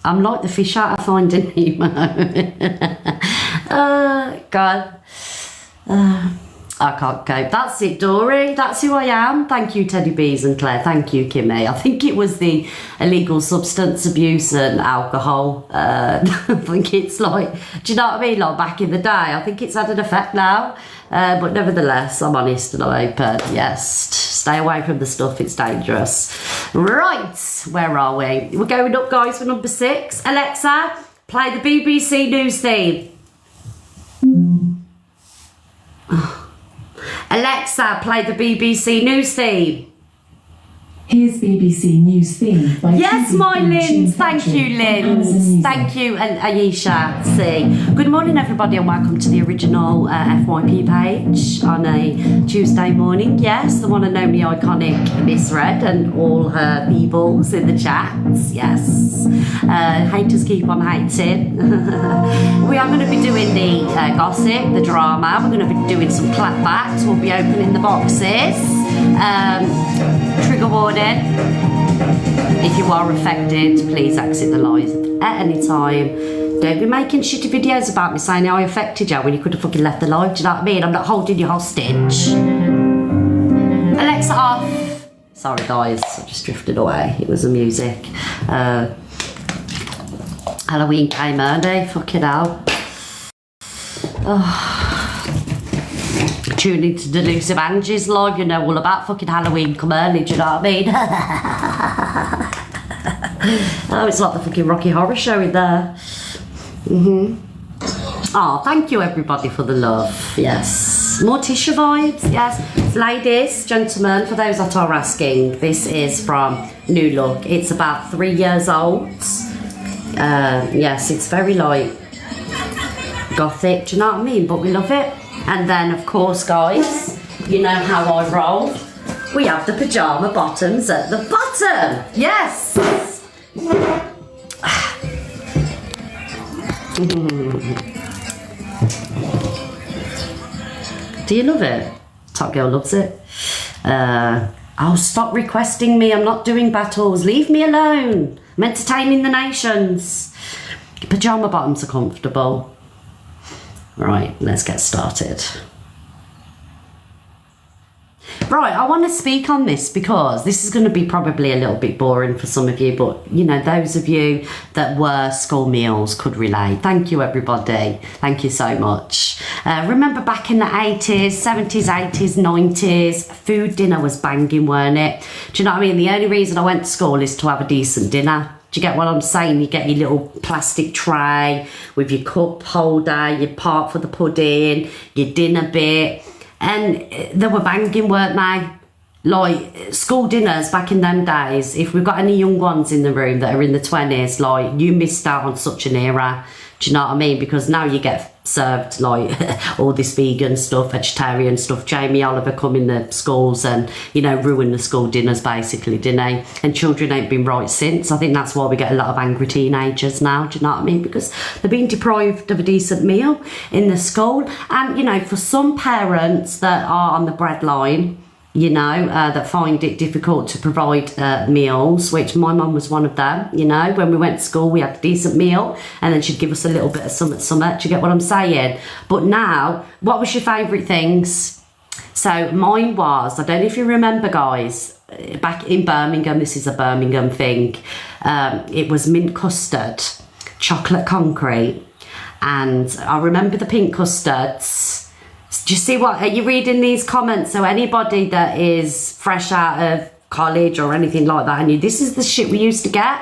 I'm like the fish out of Finding Nemo. God. I can't cope. That's it, Dory. That's who I am. Thank you, Teddy Bees and Claire. Thank you, Kimmy. I think it was the illegal substance abuse and alcohol. I think it's like, do you know what I mean? Like back in the day, I think it's had an effect now. But nevertheless, I'm honest and I'm open. Yes, stay away from the stuff. It's dangerous. Right, where are we? We're going up, guys, for number 6. Alexa, play the BBC News theme. Alexa, play the BBC News theme. Here's BBC News theme by yes, my Linz. Thank you, Linz. Thank you, and Ayesha C. Good morning, everybody, and welcome to the original FYP page on a Tuesday morning. Yes, the one and only iconic Miss Red and all her peoples in the chats. Yes, haters keep on hating. We are going to be doing the gossip, the drama. We're going to be doing some clapbacks. We'll be opening the boxes. Trigger warning. If you are affected, please exit the live at any time. Don't be making shitty videos about me saying I affected you when you could have fucking left the live. Do you know what I mean? I'm not holding you hostage. Alexa off. Sorry guys, I just drifted away. It was the music. Halloween came early. Fucking hell. Oh. Tune into Delusive Angie's live, you know all about fucking Halloween come early, do you know what I mean? Oh, it's like the fucking Rocky Horror Show in there. Oh, thank you everybody for the love. Yes. More tissue vibes, yes. Ladies, gentlemen, for those that are asking, this is from New Look. It's about 3 years old. Yes, it's very like gothic, do you know what I mean? But we love it. And then, of course, guys, you know how I roll. We have the pyjama bottoms at the bottom. Yes. Do you love it? Top Girl loves it. Oh, stop requesting me. I'm not doing battles. Leave me alone. I'm entertaining the nations. Pyjama bottoms are comfortable. Right, let's get started. Right, I want to speak on this because this is going to be probably a little bit boring for some of you, but you know, those of you that were school meals could relate. Thank you, everybody. Thank you so much. Remember back in the 80s, 70s, 80s, 90s, food dinner was banging, weren't it? Do you know what I mean? The only reason I went to school is to have a decent dinner. Do you get what I'm saying? You get your little plastic tray with your cup holder, your part for the pudding, your dinner bit. And they were banging, weren't they? Like, school dinners back in them days, if we've got any young ones in the room that are in the 20s, like, you missed out on such an era. Do you know what I mean? Because now you get served like all this vegan stuff, vegetarian stuff. Jamie Oliver come in the schools and, you know, ruin the school dinners basically, didn't he? And children ain't been right since. I think that's why we get a lot of angry teenagers now, do you know what I mean? Because they're being deprived of a decent meal in the school. And, you know, for some parents that are on the breadline, you know, that find it difficult to provide meals, which my mum was one of them, you know. When we went to school, we had a decent meal and then she'd give us a little bit of something. Do you get what I'm saying? But now, what was your favourite things? So mine was, I don't know if you remember, guys, back in Birmingham, this is a Birmingham thing, it was mint custard, chocolate concrete, and I remember the pink custards. Do you see what, are you reading these comments? So anybody that is fresh out of college or anything like that, and this is the shit we used to get.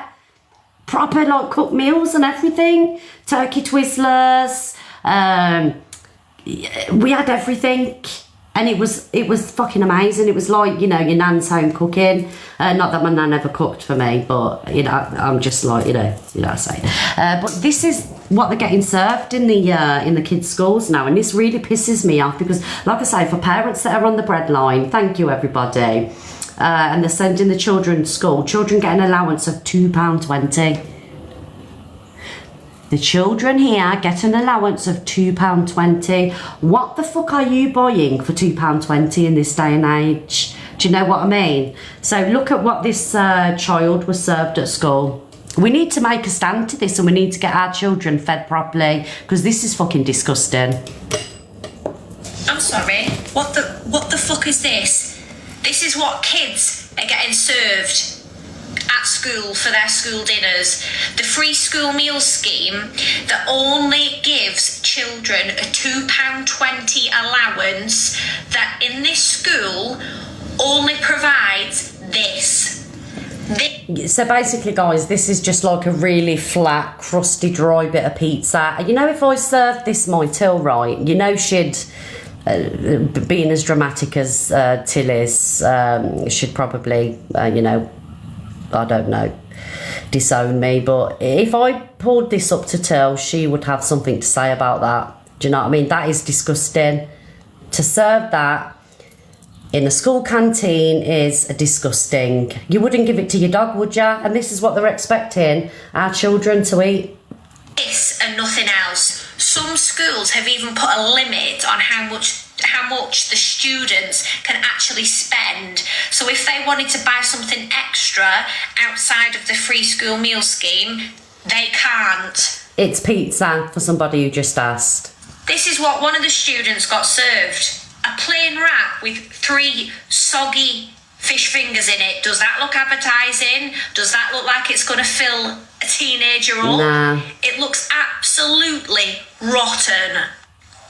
Proper like cooked meals and everything. Turkey Twizzlers. We had everything. And it was fucking amazing. It was like, you know, your nan's home cooking. Not that my nan ever cooked for me, but, you know, I'm just like, you know what I say. But this is what they're getting served in the kids' schools now. And this really pisses me off because, like I say, for parents that are on the breadline, thank you, everybody. And they're sending the children to school. Children get an allowance of £2.20. The children here get an allowance of £2.20. What the fuck are you buying for £2.20 in this day and age? Do you know what I mean? So look at what this child was served at school. We need to make a stand to this, and we need to get our children fed properly, because this is fucking disgusting. I'm sorry, what the fuck is this? This is what kids are getting served at school for their school dinners. The free school meal scheme that only gives children a £2.20 allowance, that in this school only provides this. So basically, guys, this is just like a really flat, crusty, dry bit of pizza. You know, if I served this my till right, you know she'd, being as dramatic as Till is, should probably, you know, I don't know, disown me. But if I poured this up to Till, she would have something to say about that. Do you know what I mean? That is disgusting. To serve that in a school canteen is disgusting. You wouldn't give it to your dog, would you? And this is what they're expecting our children to eat. This and nothing else. Some schools have even put a limit on how much the students can actually spend. So if they wanted to buy something extra outside of the free school meal scheme, they can't. It's pizza, for somebody who just asked. This is what one of the students got served. A plain wrap with 3 soggy fish fingers in it. Does that look appetising? Does that look like it's going to fill a teenager up? Nah. It looks absolutely rotten.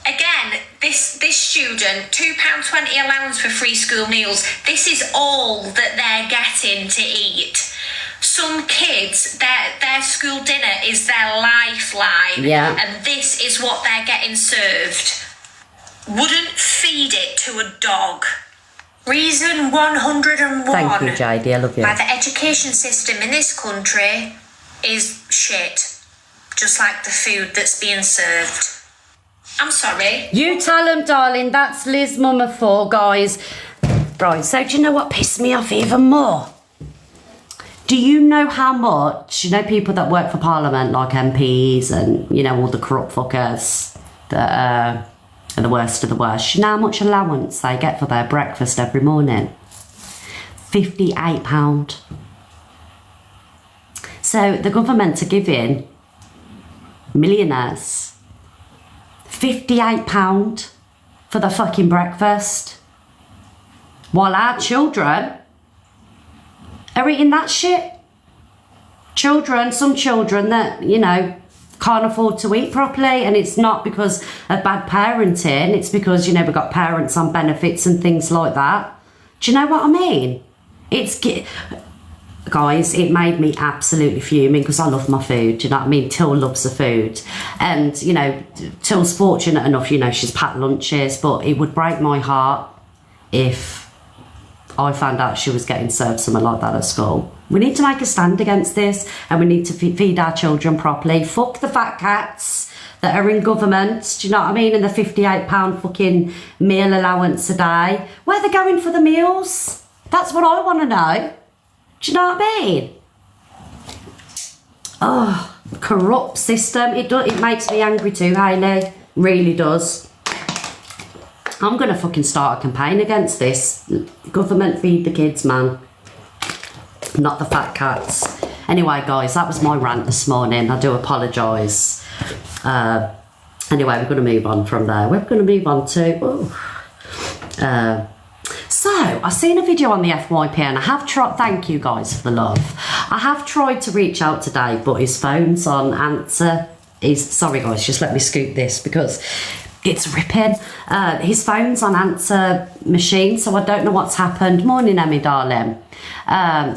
Again, this student, £2.20 allowance for free school meals. This is all that they're getting to eat. Some kids, their school dinner is their lifeline. Yeah. And this is what they're getting served. Wouldn't feed it to a dog. Reason 101. Thank you, JD. I love you. Why the education system in this country is shit. Just like the food that's being served. I'm sorry. You tell them, darling. That's Liz Mama 4, guys. Right, so do you know what pissed me off even more? Do you know how much, you know, people that work for Parliament, like MPs and, you know, all the corrupt fuckers that are the worst of the worst, you know how much allowance they get for their breakfast every morning? £58. So the government are giving millionaires £58 for the fucking breakfast, while our children are eating that shit. Some children that, you know, can't afford to eat properly, and it's not because of bad parenting, it's because, you know, we've got parents on benefits and things like that. Do you know what I mean? Guys, it made me absolutely fuming, because I love my food, do you know what I mean? Till loves the food, and, you know, Till's fortunate enough, you know, she's packed lunches, but it would break my heart if I found out she was getting served something like that at school. We need to make a stand against this, and we need to feed our children properly. Fuck the fat cats that are in government, do you know what I mean? And the £58 fucking meal allowance a day. Where are they going for the meals? That's what I want to know. Do you know what I mean? Oh, corrupt system. It makes me angry too, Hayley. Really does. I'm going to fucking start a campaign against this. Government feed the kids, man. Not the fat cats. Anyway, guys, that was my rant this morning. I do apologise. Anyway, we're going to move on from there. We're going to move on to... So, I've seen a video on the FYP, and I have tried... Thank you, guys, for the love. I have tried to reach out today, but his phone's on answer. Sorry, guys, just let me scoop this, because... it's ripping. His phone's on answer machine, so I don't know what's happened. Morning, Emmy, darling.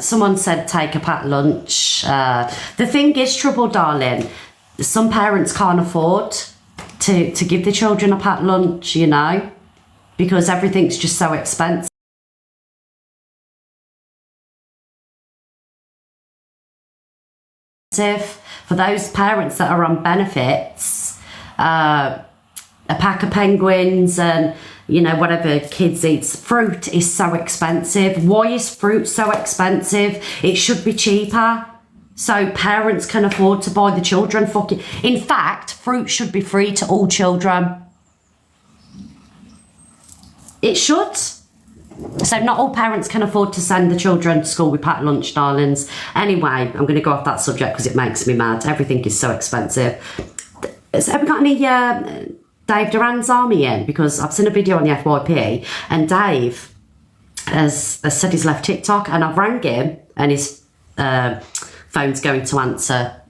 Someone said take a packed lunch. The thing is, trouble, darling, some parents can't afford to give their children a packed lunch, you know, because everything's just so expensive. For those parents that are on benefits, a pack of penguins and, you know, whatever kids eats. Fruit is so expensive. Why is fruit so expensive? It should be cheaper, so parents can afford to buy the children fucking... In fact, fruit should be free to all children. It should. So not all parents can afford to send the children to school with packed lunch, darlings. Anyway, I'm going to go off that subject because it makes me mad. Everything is so expensive. So have we got any Dave Durant's army in? Because I've seen a video on the FYP and Dave has said he's left TikTok, and I've rang him and his phone's going to answer.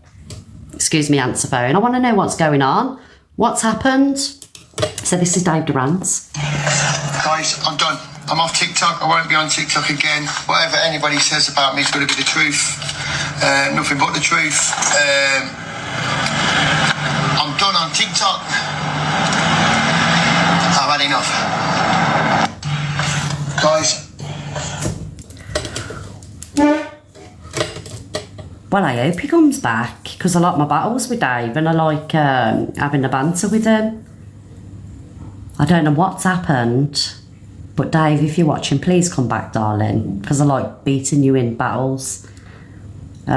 Excuse me, answer phone. I want to know what's going on. What's happened? So this is Dave Durant's. Guys, I'm done. I'm off TikTok. I won't be on TikTok again. Whatever anybody says about me is going to be the truth. Nothing but the truth. I'm done on TikTok. I've had enough. Guys. Well, I hope he comes back because I like my battles with Dave and I like having a banter with him. I don't know what's happened, but Dave, if you're watching, please come back, darling, because I like beating you in battles. He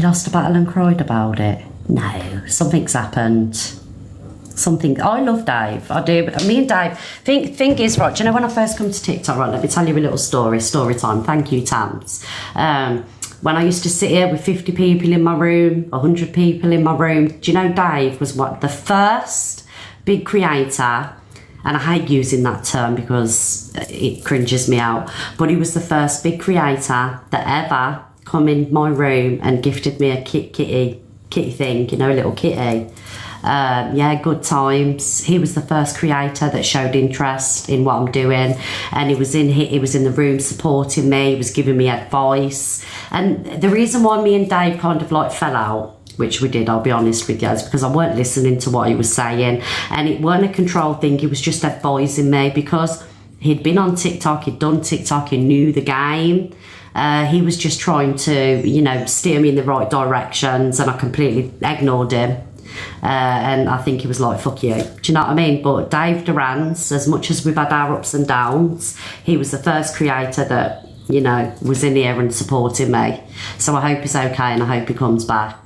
lost a battle and cried about it. No, something's happened. Something. I love Dave. I do. Me and Dave. Thing is, right, do you know when I first come to TikTok, right, let me tell you a little story time. Thank you, Tams. When I used to sit here with 50 people in my room, 100 people in my room, do you know Dave was the first big creator, and I hate using that term because it cringes me out, but he was the first big creator that ever come in my room and gifted me a kitty thing, you know, a little kitty. Yeah, good times. He was the first creator that showed interest in what I'm doing, and he was in the room supporting me. He was giving me advice, and the reason why me and Dave kind of like fell out, which we did, I'll be honest with you, is because I weren't listening to what he was saying, and it weren't a control thing. He was just advising me because he'd been on TikTok, he'd done TikTok, he knew the game. He was just trying to, you know, steer me in the right directions, and I completely ignored him. And I think he was like, fuck you. Do you know what I mean? But Dave Durant, as much as we've had our ups and downs, he was the first creator that, you know, was in here and supporting me. So I hope he's okay and I hope he comes back.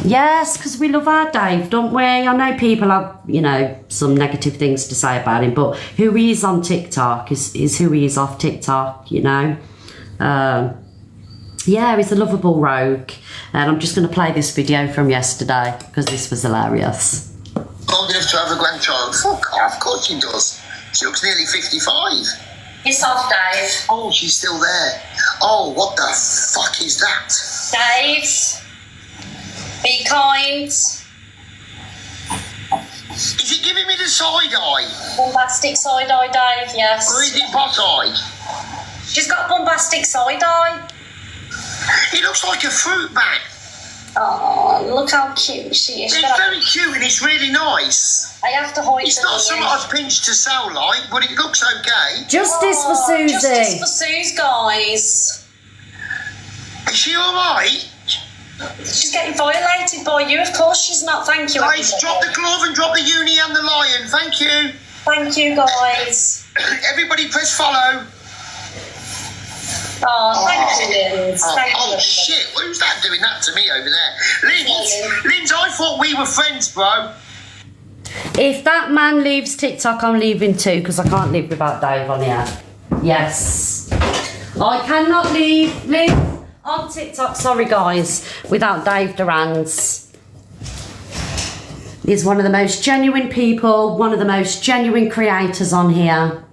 Yes, because we love our Dave, don't we? I know people have, you know, some negative things to say about him, but who he is on TikTok is who he is off TikTok, you know? Yeah, he's a lovable rogue. And I'm just going to play this video from yesterday because this was hilarious. Old enough to have a grandchild. Fuck off, of course she does. She looks nearly 55. It's off, Dave. Oh, she's still there. Oh, what the fuck is that? Dave, be kind. Is it giving me the side eye? Bombastic side eye, Dave, yes. Or is it bot eye? She's got bombastic side eye. It looks like a fruit bat. Oh, look how cute she is. It's very cute and it's really nice. I have to hide It's not something I've pinched to sell like, but it looks okay. Justice for Susie. Justice for Suze, guys. Is she alright? She's getting violated by you. Of course she's not. Thank you, Guys, everybody. drop the glove and drop the uni and the lion. Thank you. Thank you, guys. Everybody press follow. Oh, thank you, Linz. Thank you. Oh shit, who's that doing that to me over there? Linz, I thought we were friends, bro. If that man leaves TikTok, I'm leaving too because I can't live without Dave on here. Yes. I cannot live on TikTok, sorry guys, without Dave Durant. He's one of the most genuine people, one of the most genuine creators on here.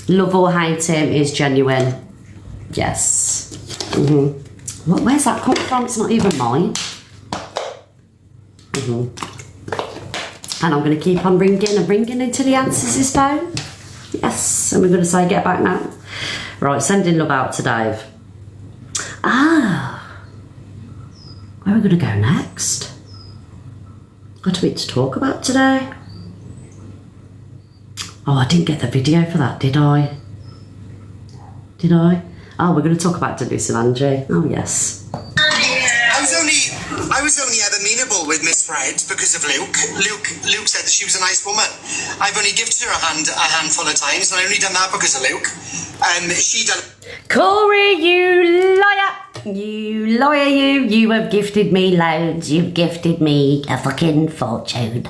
Love or hate him, is genuine. Yes. Where's that come from? It's not even mine. And I'm going to keep on ringing and ringing until he answers his phone. Yes. And we're going to say get back now. Right, sending love out to Dave. Where are we going to go next? Got a bit to talk about today. Oh, I didn't get the video for that, did I? Did I? Oh, we're going to talk about Denise and Angie. Oh, yes. I was only ever amenable with Miss Fred because of Luke. Luke said that she was a nice woman. I've only gifted her a handful of times, and I only done that because of Luke. She done. Corey, you liar! You liar, you! You have gifted me loads. You've gifted me a fucking fortune.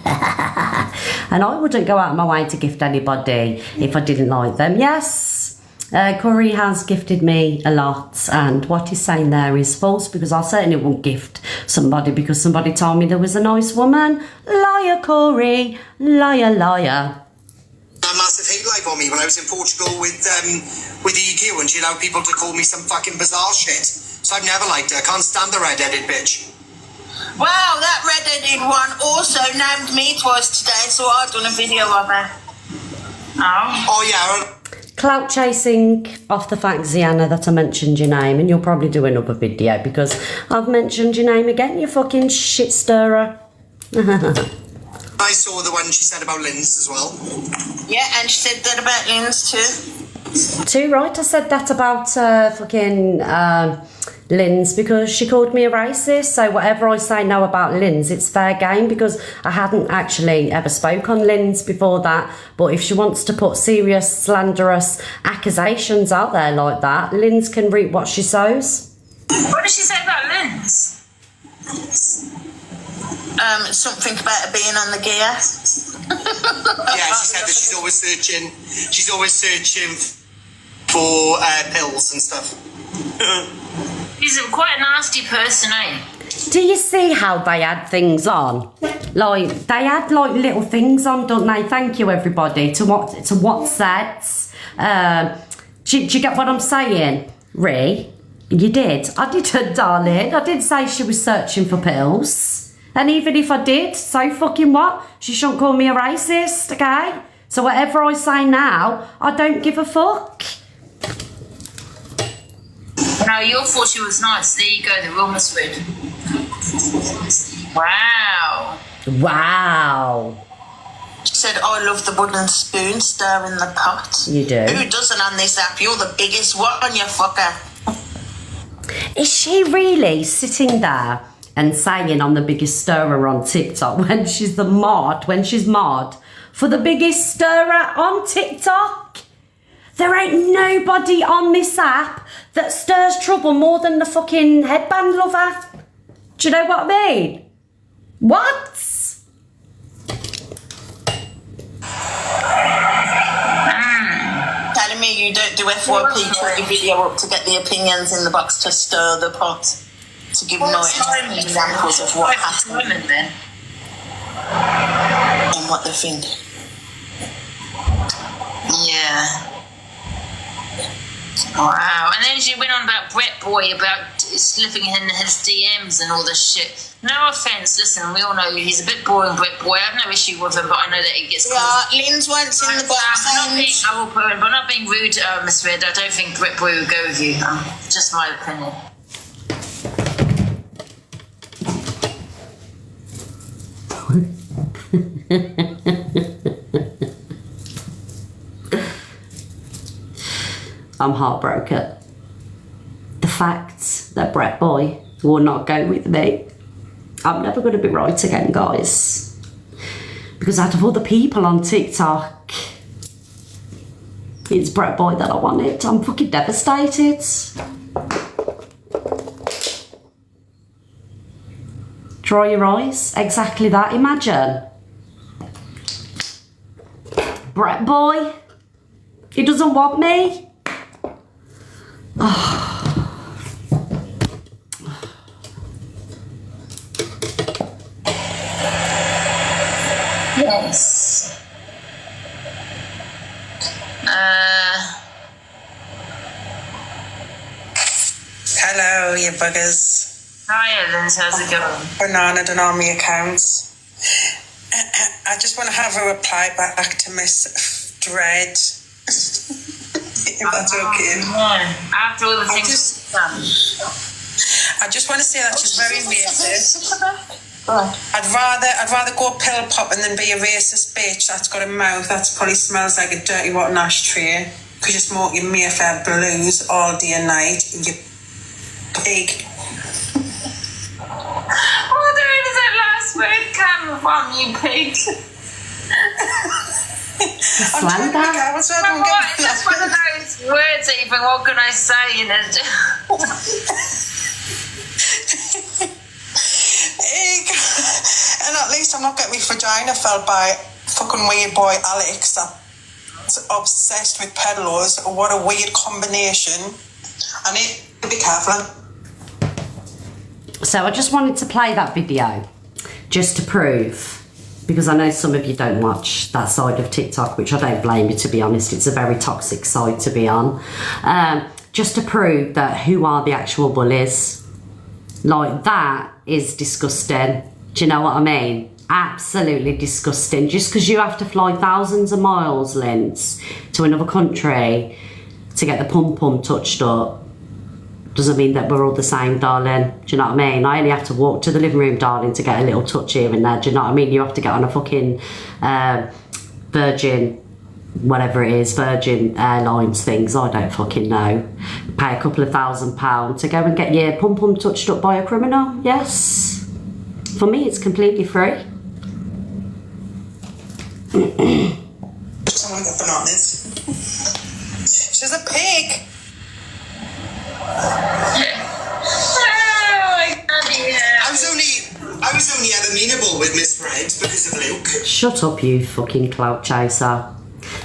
And I wouldn't go out of my way to gift anybody if I didn't like them. Yes, Curry has gifted me a lot, and what he's saying there is false, because I certainly won't gift somebody because somebody told me there was a nice woman. Liar, Corey. Liar, liar. A massive hate live on me when I was in Portugal with EQ, and she allowed people to call me some fucking bizarre shit. So I've never liked her. Can't stand the red-headed bitch. Wow, that red-headed one also named me twice today, so I've done a video of her. Oh yeah. Clout chasing off the fact, Ziana, that I mentioned your name, and you'll probably do another video because I've mentioned your name again, you fucking shit stirrer. I saw the one she said about Lynn's as well. Yeah, and she said that about Lynn's too. Too right, I said that about fucking Lynn's because she called me a racist. So whatever I say now about Lynn's, it's fair game because I hadn't actually ever spoke on Lynn's before that. But if she wants to put serious, slanderous accusations out there like that, Lynn's can reap what she sows. What did she say about Lynn's? Something about her being on the gear. Yeah, she said that she's always searching for pills and stuff. She's quite a nasty person, eh? Do you see how they add things on? Like, they add like little things on, don't they? Thank you, everybody, to what sets. Do you get what I'm saying? Ree, you did. I didn't, darling. I didn't say she was searching for pills. And even if I did, so fucking what? She shouldn't call me a racist, okay? So whatever I say now, I don't give a fuck. No, you thought she was nice. There you go, the real misread. Wow. Wow. She said, I love the wooden spoon stirring the pot. You do. Who doesn't on this app? You're the biggest one, you fucker. Is she really sitting there and saying I'm the biggest stirrer on TikTok when she's mod for the biggest stirrer on TikTok? There ain't nobody on this app that stirs trouble more than the fucking headband lover. Do you know what I mean? What? Telling me you don't do FYP to your video up to get the opinions in the box to stir the pot. To give examples of what happened then. and what they think. Yeah. Wow. And then she went on about Brett Boy, about slipping in his DMs and all this shit. No offence, listen, we all know he's a bit boring, Brett Boy. I have no issue with him, but I know that he gets... Yeah, Lynn's once in the box. I'm not being rude, Miss Red. I don't think Brett Boy would go with you. Just my opinion. I'm heartbroken. The fact that Brett Boy will not go with me, I'm never going to be right again, guys. Because out of all the people on TikTok, it's Brett Boy that I wanted. I'm fucking devastated. Dry your eyes. Exactly that. Imagine. Brett Boy. He doesn't want me. Yes. Hello, you buggers. Hi, Evans. How's it going? Banana done all my accounts. I just want to have a reply back to Miss Dread. If that's okay. After all the things done. I just want to say that she's very racist. I'd rather go pill popping than be a racist bitch that's got a mouth that probably smells like a dirty rotten ashtray because you're smoking Mayfair blues all day and night, you pig. Where does that last word come from, you pig? Slander? It's just one of those words that you think, what can I say? And at least I'm not getting my vagina felt by fucking weird boy Alex that's obsessed with peddlers. What a weird combination. I need to be careful. So I just wanted to play that video just to prove, because I know some of you don't watch that side of TikTok, which I don't blame you, to be honest. It's a very toxic side to be on. Just to prove that who are the actual bullies. Like, that is disgusting. Do you know what I mean? Absolutely disgusting. Just because you have to fly thousands of miles, Linz, to another country to get the pum-pum touched up doesn't mean that we're all the same, darling. Do you know what I mean? I only have to walk to the living room, darling, to get a little touch here and there. Do you know what I mean? You have to get on a fucking Virgin, whatever it is, Virgin Airlines things, I don't fucking know. Pay a couple of £1,000 to go and get your pum-pum touched up by a criminal, yes. For me, it's completely free. Someone got bananas. She's a pig. I was only amenable with Miss Fred because of Luke. Shut up, you fucking clout chaser.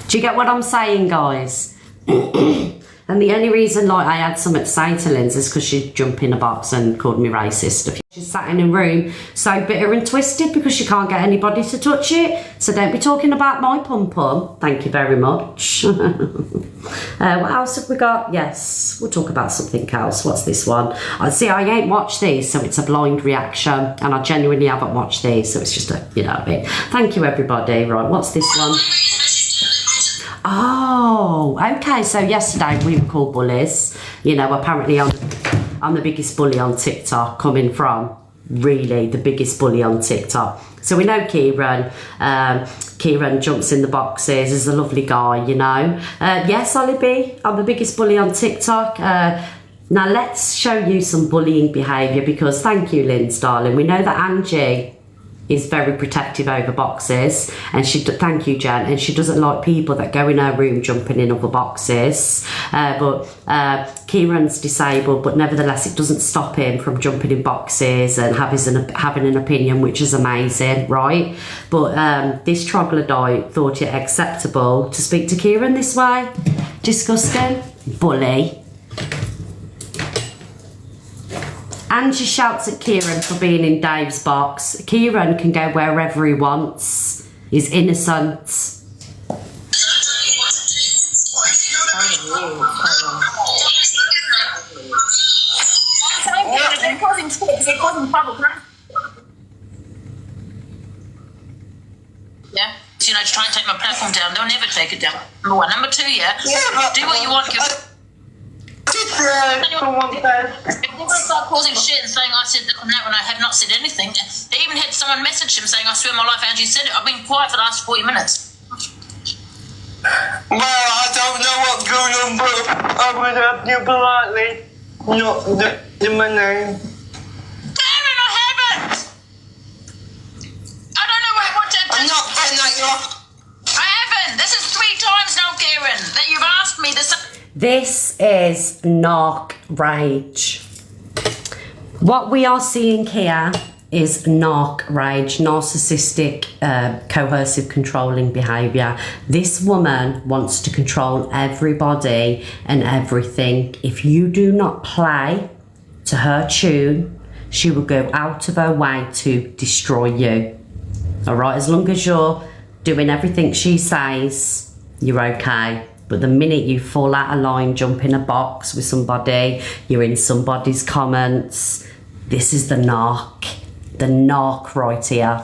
Do you get what I'm saying, guys? And the only reason, like, I had something to say to Linz is because she'd jump in a box and called me racist. She's sat in a room so bitter and twisted because she can't get anybody to touch it. So don't be talking about my pum-pum. Thank you very much. What else have we got? Yes, we'll talk about something else. What's this one? See, I ain't watched these, so it's a blind reaction. And I genuinely haven't watched these, so it's just a, you know, a bit. Thank you, everybody. Right, what's this one? Oh, okay. So yesterday we were called bullies. You know, apparently I'm the biggest bully on TikTok, coming from really the biggest bully on TikTok. So we know Kieran. Kieran jumps in the boxes, is a lovely guy, you know. Yes, Ollie B, I'm the biggest bully on TikTok. Now let's show you some bullying behaviour, because thank you, Linz, darling. We know that Angie is very protective over boxes, and thank you, Jen, and she doesn't like people that go in her room jumping in other boxes, but Kieran's disabled, but nevertheless it doesn't stop him from jumping in boxes and having an opinion, which is amazing, right? But this troglodyte thought it acceptable to speak to Kieran this way. Disgusting. Bully. Angie shouts at Kieran for being in Dave's box. Kieran can go wherever he wants. He's innocent. Yeah. You know, to try and take my platform down. They'll never take it down. Number one. Number two, yeah. Do what you want. If they're going to start causing shit and saying I said that and that when I have not said anything, they even had someone message him saying, I swear my life Angie said it. I've been quiet for the last 40 minutes. Well, I don't know what's going on, but I would have you politely not do my name. Damn it, I haven't! I don't know what to do. I'm not getting at you. I haven't. This is 3 times now, Kieran, that you've asked me this. This is narc rage. What we are seeing here is narc rage, narcissistic, coercive, controlling behaviour. This woman wants to control everybody and everything. If you do not play to her tune, she will go out of her way to destroy you. All right, as long as you're doing everything she says, you're okay. But the minute you fall out of line, jump in a box with somebody, you're in somebody's comments, this is the narc. The narc right here.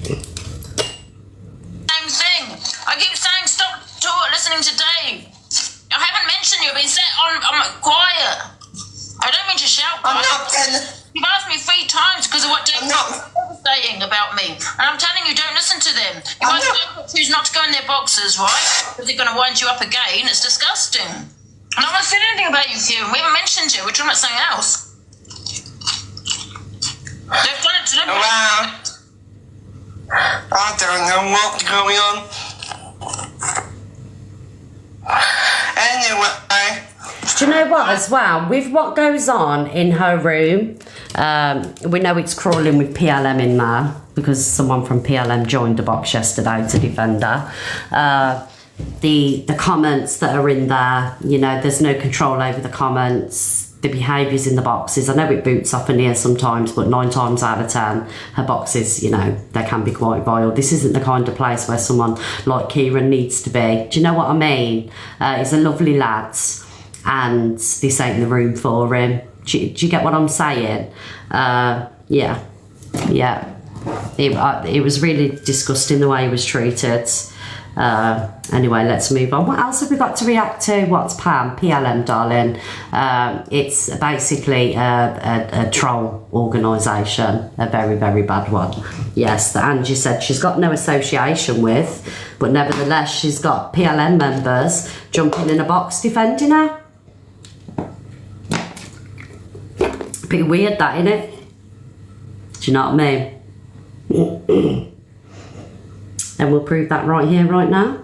Same thing. I keep saying stop listening to Dave. I haven't mentioned you. I've been I'm quiet. I don't mean to shout. I'm not getting... You've asked me 3 times because of what Dave was saying about me. And I'm telling you, don't listen to them. You guys don't choose not to go in their boxes, right? Because they're going to wind you up again. It's disgusting. And I haven't said anything about you, Kieran. We haven't mentioned you. We're talking about something else. They've done it to them. Well, I don't know what's going on. Anyway. Do you know what, as well, with what goes on in her room, We know it's crawling with PLM in there because someone from PLM joined the box yesterday to defend her. The comments that are in there, you know, there's no control over the comments. The behaviours in the boxes, I know it boots up in here sometimes, but 9 times out of 10, her boxes, you know, they can be quite vile. This isn't the kind of place where someone like Kieran needs to be. Do you know what I mean? He's a lovely lad, and this ain't the room for him. Do you get what I'm saying? Yeah. It was really disgusting the way he was treated. Anyway, let's move on. What else have we got to react to? What's Pam? PLM, darling. It's basically a troll organisation, a very, very bad one. Yes, that Angie said she's got no association with, but nevertheless she's got PLM members jumping in a box defending her. Bit weird that, innit? Do you know what I mean? And we'll prove that right here, right now.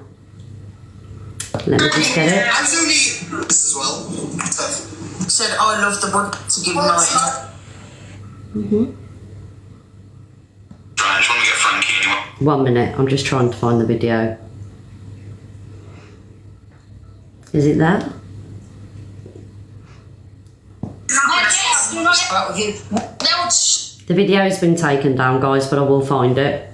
Let me just get it. I was only this as well. Said I love the book to give night. I just want to get Frankie anyway. 1 minute, I'm just trying to find the video. Is it there? The video's been taken down, guys, but I will find it.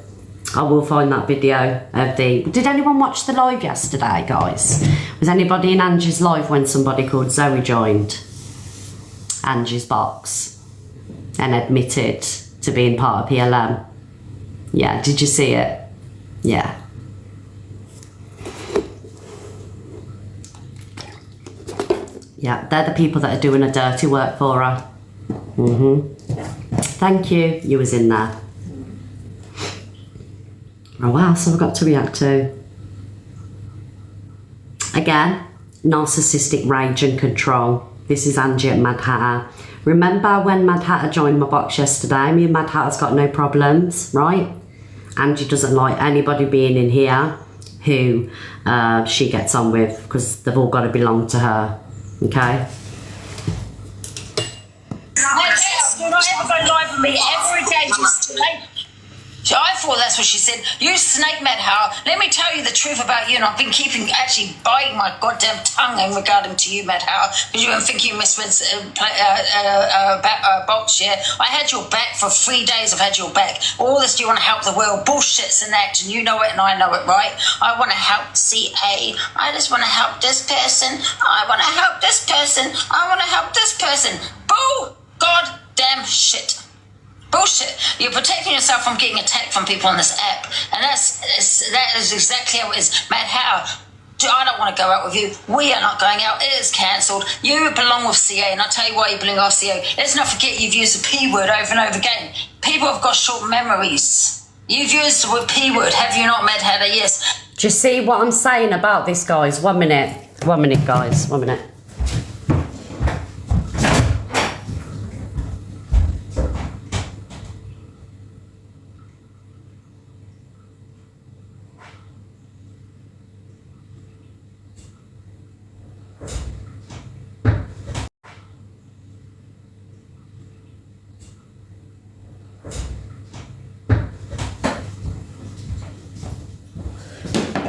I will find that video of the... Did anyone watch the live yesterday, guys? Was anybody in Angie's live when somebody called Zoe joined Angie's box and admitted to being part of PLM? Yeah, did you see it? Yeah. Yeah, they're the people that are doing the dirty work for her. Thank you. You was in there. Oh wow, so I've got to react to. Again, narcissistic rage and control. This is Angie at Mad Hatter. Remember when Mad Hatter joined my box yesterday? Me and Mad Hatter's got no problems, right? Angie doesn't like anybody being in here who she gets on with because they've all got to belong to her, okay? Do not ever go live with me every day, just today. So I thought that's what she said. You snake Mad Hatter. Let me tell you the truth about you, and I've been actually biting my goddamn tongue in regarding to you, Mad Hatter, because you weren't thinking you misread box, yeah? I had your back for 3 days. I've had your back. All this, do you want to help the world? Bullshit's an act, and you know it, and I know it, right? I want to help CA. I just want to help this person. I want to help this person. I want to help this person. Bull, goddamn shit. Bullshit. You're protecting yourself from getting attacked from people on this app. And that is exactly how it is. Mad Hatter, I don't want to go out with you. We are not going out. It is cancelled. You belong with CA, and I'll tell you why you belong with CA. Let's not forget you've used the P word over and over again. People have got short memories. You've used the P word, have you not, Mad Hatter? Yes. Do you see what I'm saying about this, guys? 1 minute. 1 minute, guys. 1 minute.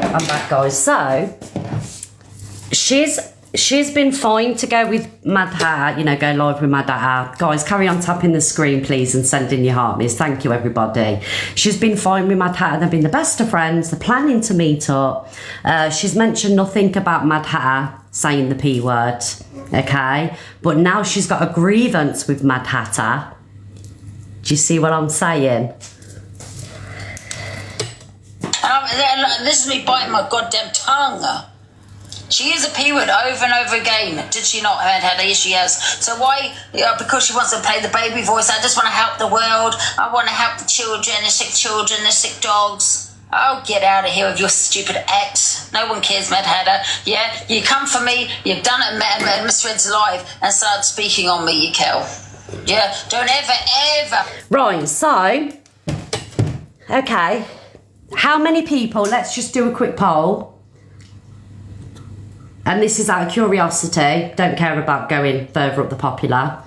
I'm back, guys. So she's been fine to go with Mad Hatter, you know, go live with Mad Hatter. Guys, carry on tapping the screen, please, and sending your heart miss. Thank you, everybody. She's been fine with Mad Hatter. They've been the best of friends. They're planning to meet up. She's mentioned nothing about Mad Hatter saying the P word, okay? But now she's got a grievance with Mad Hatter. Do you see what I'm saying? This is me biting my goddamn tongue. She is a P word over and over again. Did she not, Mad Hatter? Yes, she has. So why? Because she wants to play the baby voice. I just want to help the world. I want to help the children, the sick dogs. Oh, get out of here with your stupid acts. No one cares, Mad Hatter. Yeah, you come for me. You've done it, Miss Red's live, and started speaking on me, you cow. Yeah, don't ever. Right, so, okay. How many people, let's just do a quick poll. And this is out of curiosity, don't care about going further up the popular.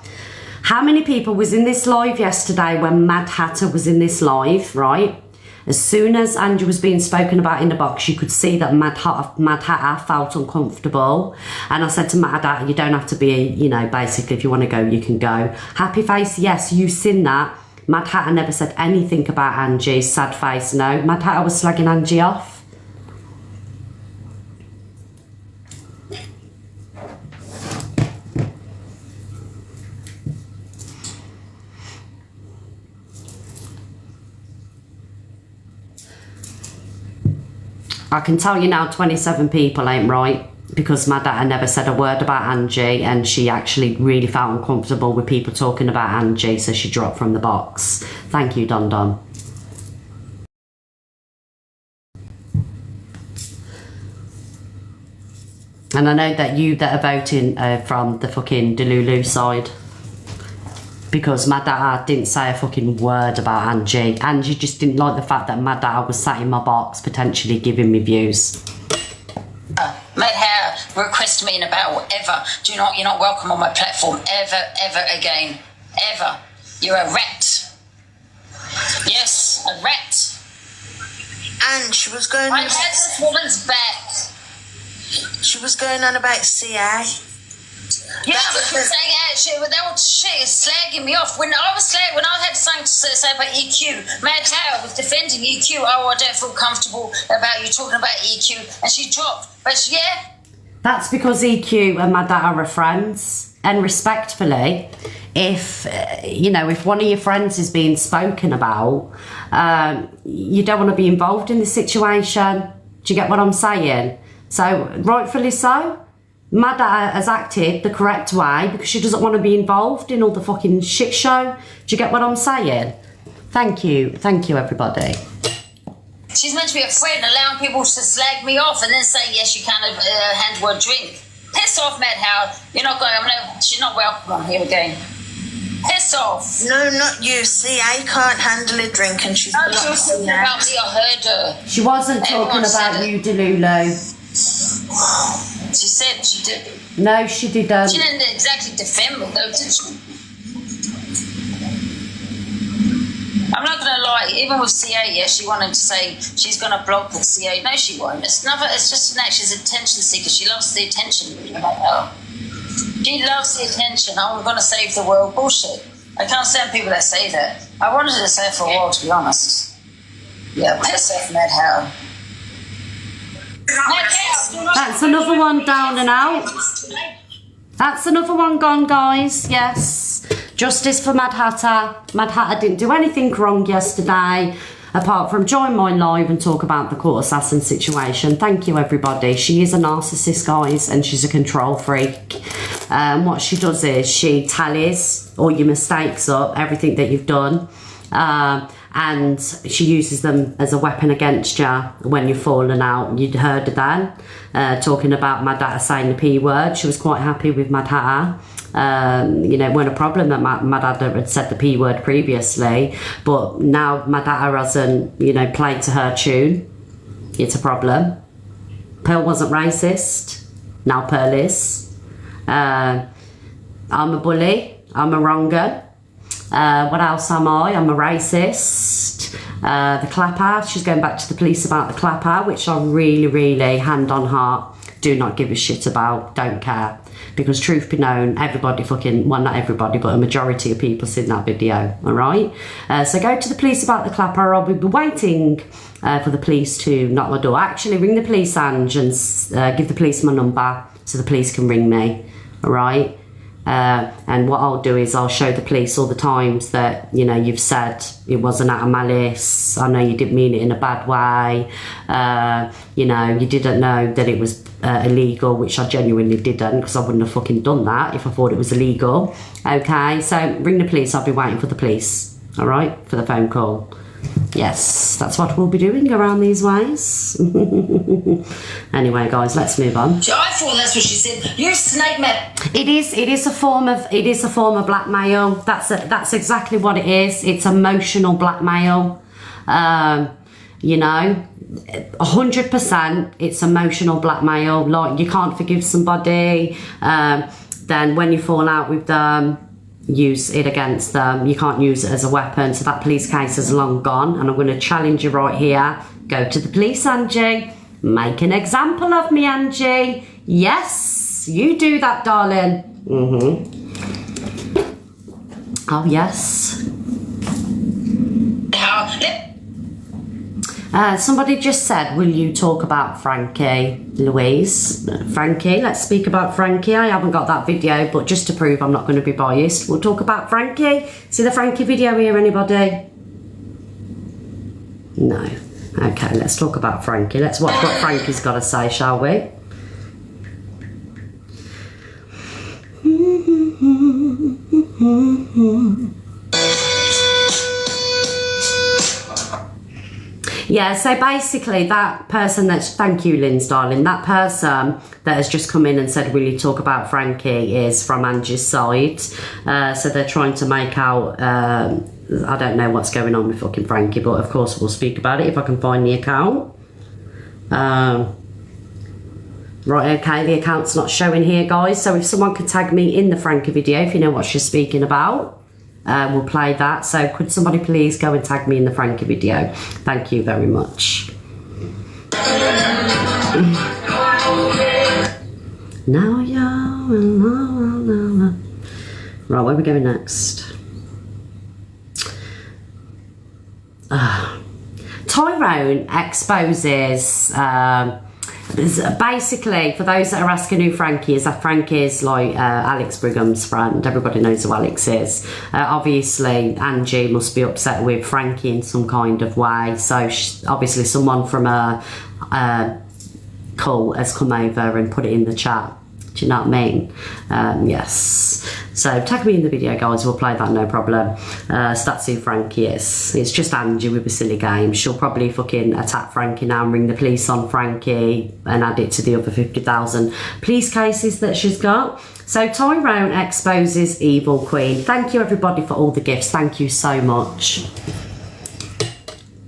How many people was in this live yesterday when Mad Hatter was in this live, right? As soon as Angie was being spoken about in the box, you could see that Mad Hatter felt uncomfortable. And I said to Mad Hatter, you don't have to be, you know, basically, if you want to go, you can go. Happy face, yes, you've seen that. Mad Hatter never said anything about Angie. Sad face, no. Mad Hatter was slagging Angie off. I can tell you now 27 people ain't right, because Mad Hatter never said a word about Angie, and she actually really felt uncomfortable with people talking about Angie, so she dropped from the box. Thank you, Don Don. And I know that you that are voting from the fucking Delulu side, because Mad Hatter didn't say a fucking word about Angie. Angie just didn't like the fact that Mad Hatter was sat in my box potentially giving me views. Mad Hatter request me in about whatever. You're not welcome on my platform ever again. Ever. You're a rat. Yes, a rat. And she was going I had this woman's back. She was going on about CA. Yeah, but she was saying that was shit is slagging me off. When I had something to say about EQ, Mad Hatter was defending EQ. Oh, I don't feel comfortable about you talking about EQ, and she dropped. But yeah, that's because EQ and Mad Hatter are friends. And respectfully, if you know, if one of your friends is being spoken about, you don't want to be involved in the situation. Do you get what I'm saying? So rightfully so. Mad Hatter has acted the correct way because she doesn't want to be involved in all the fucking shit show. Do you get what I'm saying? Thank you everybody. She's meant to be a friend, allowing people to slag me off and then say yes, you can't hand her a drink. Piss off, Mad Hatter. You're not going. She's not welcome on here again. Piss off. No, not you. CA can't handle a drink, and she's no, she was talking about me. I heard her. She wasn't talking about you, Delulu. She said she did. No, she didn't. She didn't exactly defend me, though, did she? I'm not going to lie. Even with CA, yeah, she wanted to say she's going to block the CA. No, she won't. It's just an act. She's an attention seeker. She loves the attention. She loves the attention. I'm going to save the world. Bullshit. I can't stand people that say that. I wanted to say it for a while, to be honest. Yeah, piss off, Mad Hatter. That's another one down and out. That's another one gone, guys. Yes. Justice for Mad Hatter. Mad Hatter didn't do anything wrong yesterday apart from join my live and talk about the court assassin situation. Thank you, everybody. She is a narcissist, guys, and she's a control freak. What she does is she tallies all your mistakes up, everything that you've done. And she uses them as a weapon against you when you're falling out. You'd heard her then talking about Mad Hatter saying the P word. She was quite happy with Mad Hatter. You know, it wasn't a problem that Mad Hatter had said the P word previously, but now Mad Hatter hasn't, you know, played to her tune. It's a problem. Pearl wasn't racist. Now Pearl is. I'm a bully. I'm a wronger. What else am I? I'm a racist. The clapper, she's going back to the police about the clapper, which I really, hand on heart, do not give a shit about, don't care. Because truth be known, everybody fucking, well, not everybody, but a majority of people seen that video, all right? So go to the police about the clapper. I'll be waiting for the police to knock my door. Actually, ring the police, Ange, and give the police my number so the police can ring me, all right? And what I'll do is I'll show the police all the times that, you know, you've said it wasn't out of malice. I know you didn't mean it in a bad way. You know, you didn't know that it was illegal, which I genuinely didn't, because I wouldn't have fucking done that if I thought it was illegal. Okay, so ring the police. I'll be waiting for the police, all right, for the phone call. Yes, that's what we'll be doing around these ways. Anyway, guys, let's move on. I thought that's what she said. You're a snake man. It is a form of blackmail. That's exactly what it is. It's emotional blackmail. You know, 100%. It's emotional blackmail. Like, you can't forgive somebody. Then when you fall out with them, use it against them. You can't use it as a weapon. So that police case is long gone. And I'm going to challenge you right here. Go to the police, Angie. Make an example of me, Angie. Yes, you do that, darling. Oh, yes. Somebody just said, will you talk about Frankie, Louise? Frankie, let's speak about Frankie. I haven't got that video, but just to prove I'm not going to be biased, we'll talk about Frankie. See the Frankie video here, anybody? No. Okay, let's talk about Frankie. Let's watch what Frankie's got to say, shall we? Yeah, so basically that person that's, thank you, Lynn's darling, that person that has just come in and said, will you talk about Frankie, is from Angie's side. So they're trying to make out, I don't know what's going on with fucking Frankie, but of course we'll speak about it if I can find the account. Right, okay, the account's not showing here, guys. So if someone could tag me in the Frankie video, if you know what she's speaking about, we'll play that. So could somebody please go and tag me in the Frankie video? Thank you very much. Now you're... Right, where are we going next? Tyrone exposes... basically, for those that are asking who Frankie is, Frankie is like Alex Brigham's friend. Everybody knows who Alex is. Obviously, Angie must be upset with Frankie in some kind of way. So obviously someone from a cult has come over and put it in the chat. Do you know what I mean? Yes. So tag me in the video, guys. We'll play that, no problem. So that's who Frankie is. It's just Angie with a silly game. She'll probably fucking attack Frankie now and ring the police on Frankie and add it to the other 50,000 police cases that she's got. So Tyrone exposes Evil Queen. Thank you, everybody, for all the gifts. Thank you so much.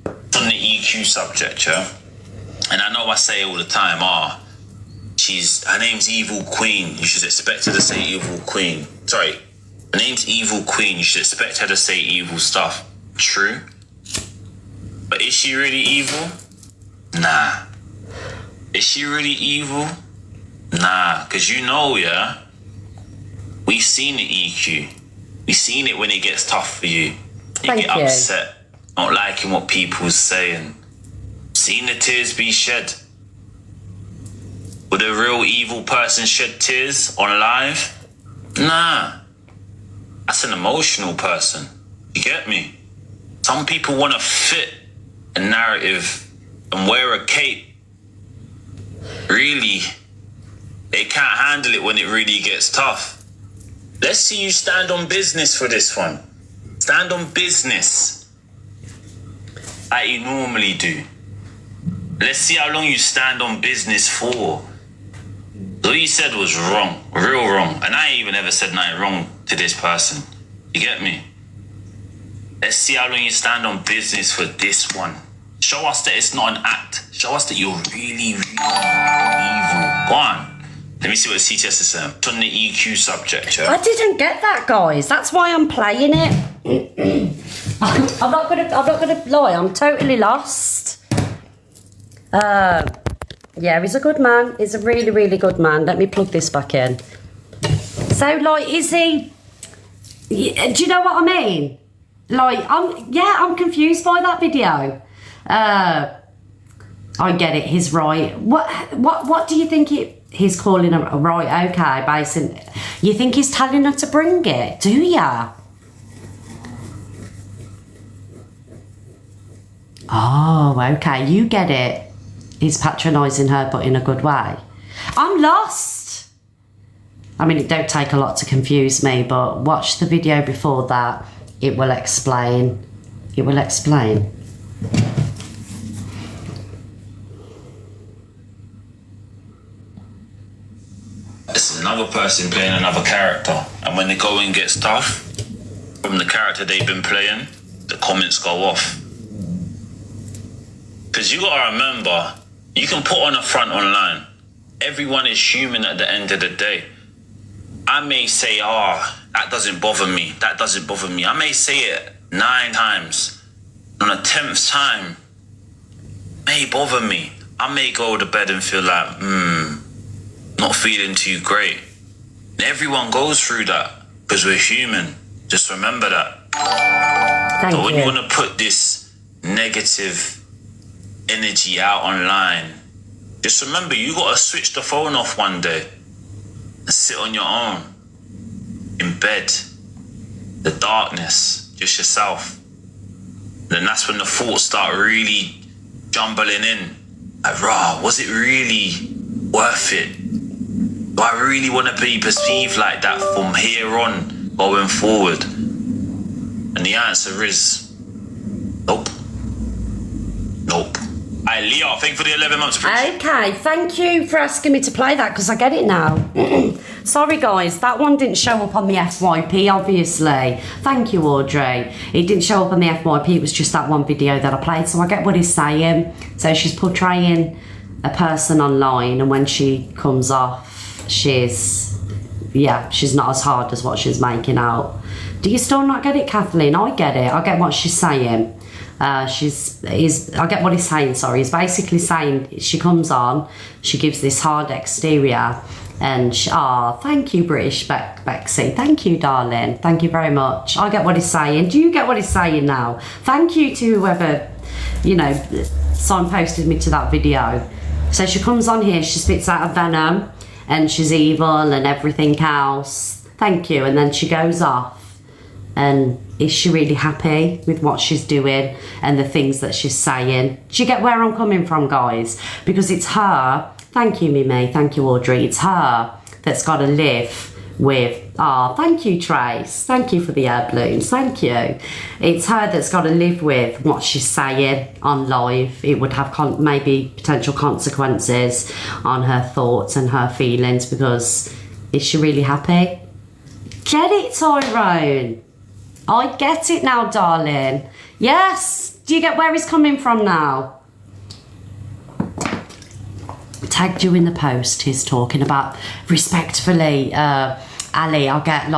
On the EQ subject, yeah? And I know I say all the time, her name's Evil Queen. You should expect her to say Evil Queen. Sorry, her name's Evil Queen. You should expect her to say evil stuff. True. But is she really evil? Nah. Is she really evil? Nah. Because you know, yeah, we've seen the EQ. We've seen it when it gets tough for you. You get upset, not liking what people's saying. Seen the tears be shed. Would a real evil person shed tears on live? Nah. That's an emotional person. You get me? Some people want to fit a narrative and wear a cape. Really, they can't handle it when it really gets tough. Let's see you stand on business for this one. Stand on business like you normally do. Let's see how long you stand on business for. What you said was wrong, real wrong. And I ain't even ever said nothing wrong to this person. You get me? Let's see how long you stand on business for this one. Show us that it's not an act. Show us that you're really, really evil. Go on. Let me see what the CTS is saying. It's on the EQ subject, yeah? I didn't get that, guys. That's why I'm playing it. I'm not gonna lie. I'm totally lost. Yeah, he's a good man. He's a really, really good man. Let me plug this back in. So, like, is he... Do you know what I mean? Like, I'm confused by that video. I get it. He's right. What do you think he's calling a right? Okay, basically, you think he's telling her to bring it? Do ya? Oh, okay. You get it. He's patronising her, but in a good way. I'm lost. I mean, it don't take a lot to confuse me, but watch the video before that. It will explain. It will explain. It's another person playing another character. And when the going gets tough, from the character they've been playing, the comments go off. Because you gotta remember, you can put on a front online. Everyone is human at the end of the day. I may say, that doesn't bother me. That doesn't bother me. I may say it 9 times. On the 10th time, may bother me. I may go to bed and feel like, not feeling too great. And everyone goes through that because we're human. Just remember that. Thank so when you. you want to put this negative energy out online, just remember you got to switch the phone off one day and sit on your own in bed, the darkness, just yourself. Then that's when the thoughts start really jumbling in. Like, was it really worth it? Do I really want to be perceived like that from here on going forward? And the answer is nope. Hey, Leo, thank you for the 11 months. Okay, thank you for asking me to play that because I get it now. Sorry guys, that one didn't show up on the FYP obviously. Thank you, Audrey. It didn't show up on the FYP, it was just that one video that I played, so I get what he's saying. So she's portraying a person online, and when she comes off, she's not as hard as what she's making out. Do you still not get it, Kathleen? I get it. I get what she's saying. I get what he's saying, sorry. He's basically saying she comes on, she gives this hard exterior, and thank you, British Bexy. Thank you, darling. Thank you very much. I get what he's saying. Do you get what he's saying now? Thank you to whoever, signposted me to that video. So she comes on here, she spits out a venom, and she's evil and everything else. Thank you. And then she goes off. And is she really happy with what she's doing and the things that she's saying? Do you get where I'm coming from, guys? Because it's her. Thank you, Mimi. Thank you, Audrey. It's her that's got to live with... thank you, Trace. Thank you for the air balloons. Thank you. It's her that's got to live with what she's saying on live. It would have maybe potential consequences on her thoughts and her feelings, because is she really happy? Get it, Tyrone? I get it now, darling. Yes. Do you get where he's coming from now? Tagged you in the post. He's talking about respectfully, Ali, I get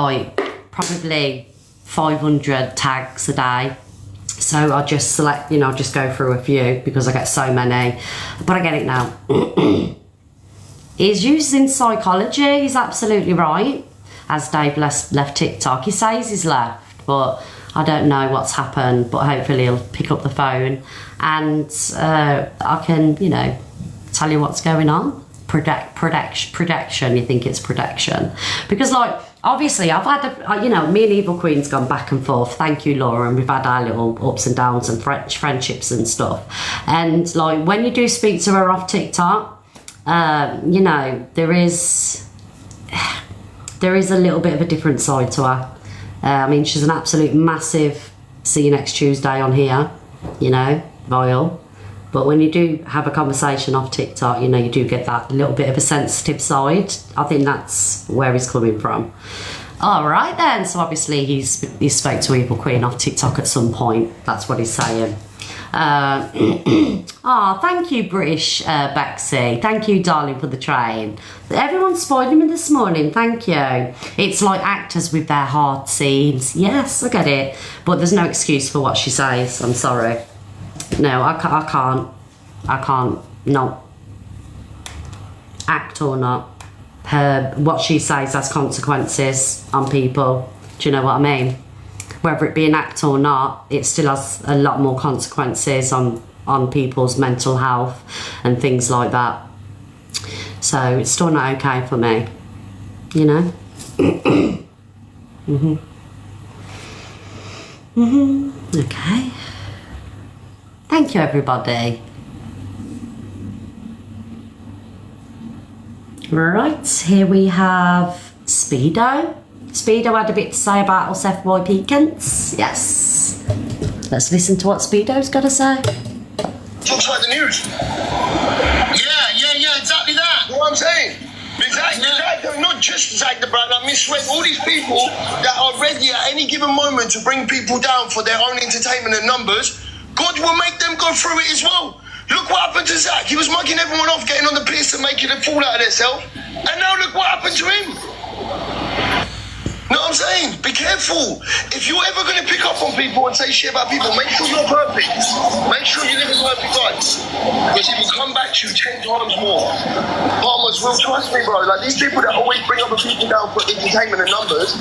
probably 500 tags a day. So I just select, just go through a few because I get so many. But I get it now. He's using psychology. He's absolutely right. As Dave left TikTok, he says he's left. But I don't know what's happened, but hopefully he'll pick up the phone and I can, tell you what's going on. Protection, you think it's protection. Because, obviously I've had, me and Evil Queen's gone back and forth. Thank you, Laura. And we've had our little ups and downs and friendships and stuff. And, when you do speak to her off TikTok, there is a little bit of a different side to her. She's an absolute massive see you next Tuesday on here, vile. But when you do have a conversation off TikTok, you do get that little bit of a sensitive side. I think that's where he's coming from. All right then. So obviously he spoke to Evil Queen off TikTok at some point. That's what he's saying. Thank you, British Bexy. Thank you, darling, for the train. Everyone's spoiling me this morning. Thank you. It's like actors with their hard scenes. Yes, I get it. But there's no excuse for what she says. I'm sorry. No, I can't not act or not. What she says has consequences on people. Do you know what I mean? Whether it be an act or not, it still has a lot more consequences on people's mental health and things like that. So it's still not okay for me, Okay. Thank you, everybody. Right, here we have Speedo. Speedo had a bit to say about us FYP Kents. Yes. Let's listen to what Speedo's got to say. Looks like the news. Yeah, exactly that. You know what I'm saying? Exactly. Not just Zach the Brand, Miss Sweat, all these people that are ready at any given moment to bring people down for their own entertainment and numbers, God will make them go through it as well. Look what happened to Zach. He was mugging everyone off, getting on the piss and making a fool out of themselves. And now look what happened to him. Know what I'm saying? Be careful. If you're ever going to pick up on people and say shit about people, make sure you're perfect. Make sure you live a perfect life. Because it will come back to you 10 times more. Farmers will trust me, bro. Like these people that always bring other people down for entertainment and numbers,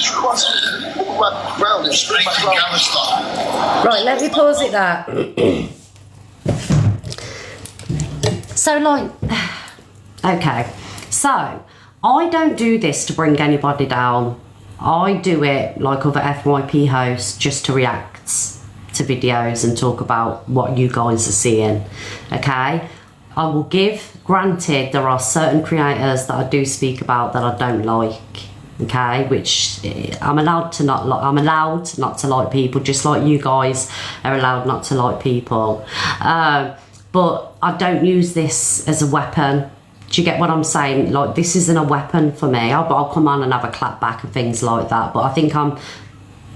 trust me. Round it, straight back round. Right, let me pause it there. So, like, okay. So, I don't do this to bring anybody down. I do it like other FYP hosts just to react to videos and talk about what you guys are seeing. Okay? I will give, granted, there are certain creators that I do speak about that I don't like. Okay, which I'm allowed to not like. I'm allowed not to like people, just like you guys are allowed not to like people. But I don't use this as a weapon. Do you get what I'm saying? Like, this isn't a weapon for me. I'll come on and have a clap back and things like that. But I think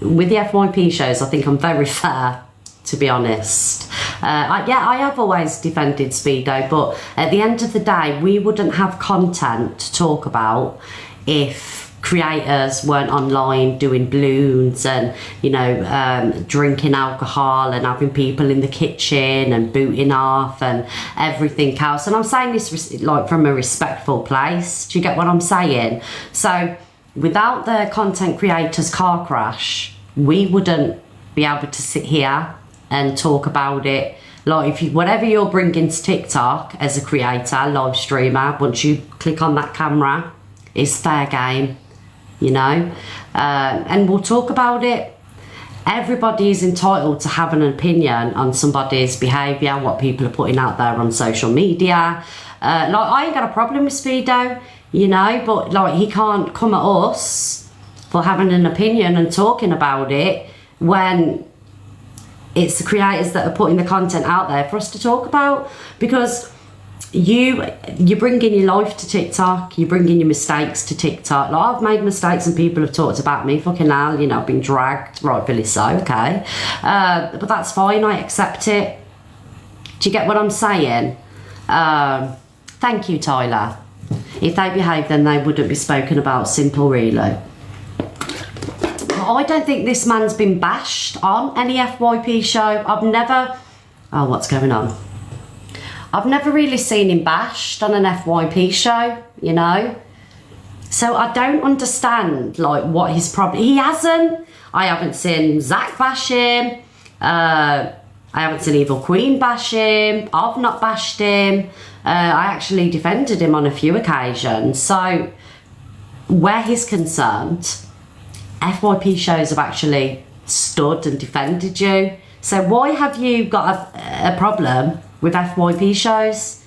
with the FYP shows, I think I'm very fair, to be honest. I have always defended Speedo, but at the end of the day, we wouldn't have content to talk about if creators weren't online doing balloons and, you know, drinking alcohol and having people in the kitchen and booting off and everything else. And I'm saying this like from a respectful place. Do you get what I'm saying? So without the content creators car crash, we wouldn't be able to sit here and talk about it. Like, whatever you're bringing to TikTok as a creator, live streamer, once you click on that camera, it's fair game. You know, and we'll talk about it. Everybody is entitled to have an opinion on somebody's behaviour, what people are putting out there on social media. Like, I ain't got a problem with Speedo, you know, but like, he can't come at us for having an opinion and talking about it when it's the creators that are putting the content out there for us to talk about. Because you're bringing your life to TikTok, you're bringing your mistakes to TikTok. Like, I've made mistakes and people have talked about me, fucking hell, you know, I've been dragged, rightfully so, okay. But that's fine, I accept it. Do you get what I'm saying? Thank you, Tyler. If they behaved, then they wouldn't be spoken about, simple, really. I don't think this man's been bashed on any FYP show. Oh, what's going on? I've never really seen him bashed on an FYP show, you know? So I don't understand, like, what his problem... He hasn't. I haven't seen Zach bash him. I haven't seen Evil Queen bash him. I've not bashed him. I actually defended him on a few occasions. So, where he's concerned, FYP shows have actually stood and defended you. So why have you got a problem with FYP shows?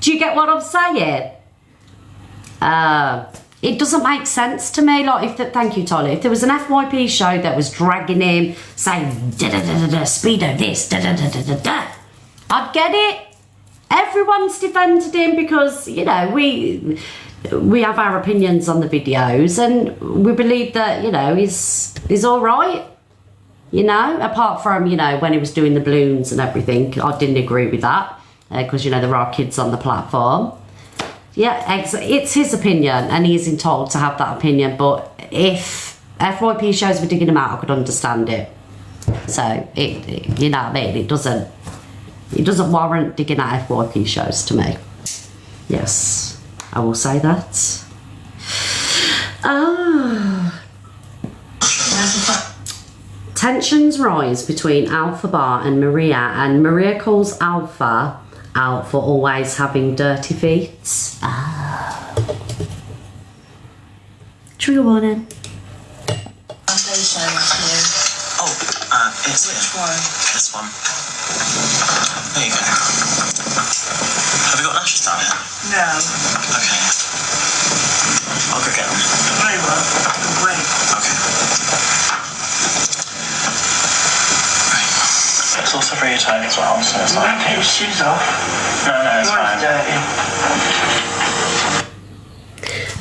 Do you get what I'm saying? It doesn't make sense to me. Like, thank you, Tyler. If there was an FYP show that was dragging him, saying Speedo this, I'd get it. Everyone's defended him because, you know, we have our opinions on the videos and we believe that, you know, he's all right. You know, apart from, you know, when he was doing the balloons and everything, I didn't agree with that because, you know, there are kids on the platform. Yeah, it's his opinion and he's entitled to have that opinion. But if FYP shows were digging him out, I could understand it. So, you know what I mean? It doesn't warrant digging at FYP shows to me. Yes, I will say that. Tensions rise between Alpha Bar and Maria calls Alpha out for always having dirty feet. Trigger warning. It's which one? This one. There you go. Have you got lashes down here? No. Okay. I'll go get them. Very well. Wait. Okay. Right. It's also very tight as well, so it's not okay. Take your shoes off. No, it's fine. Dirty.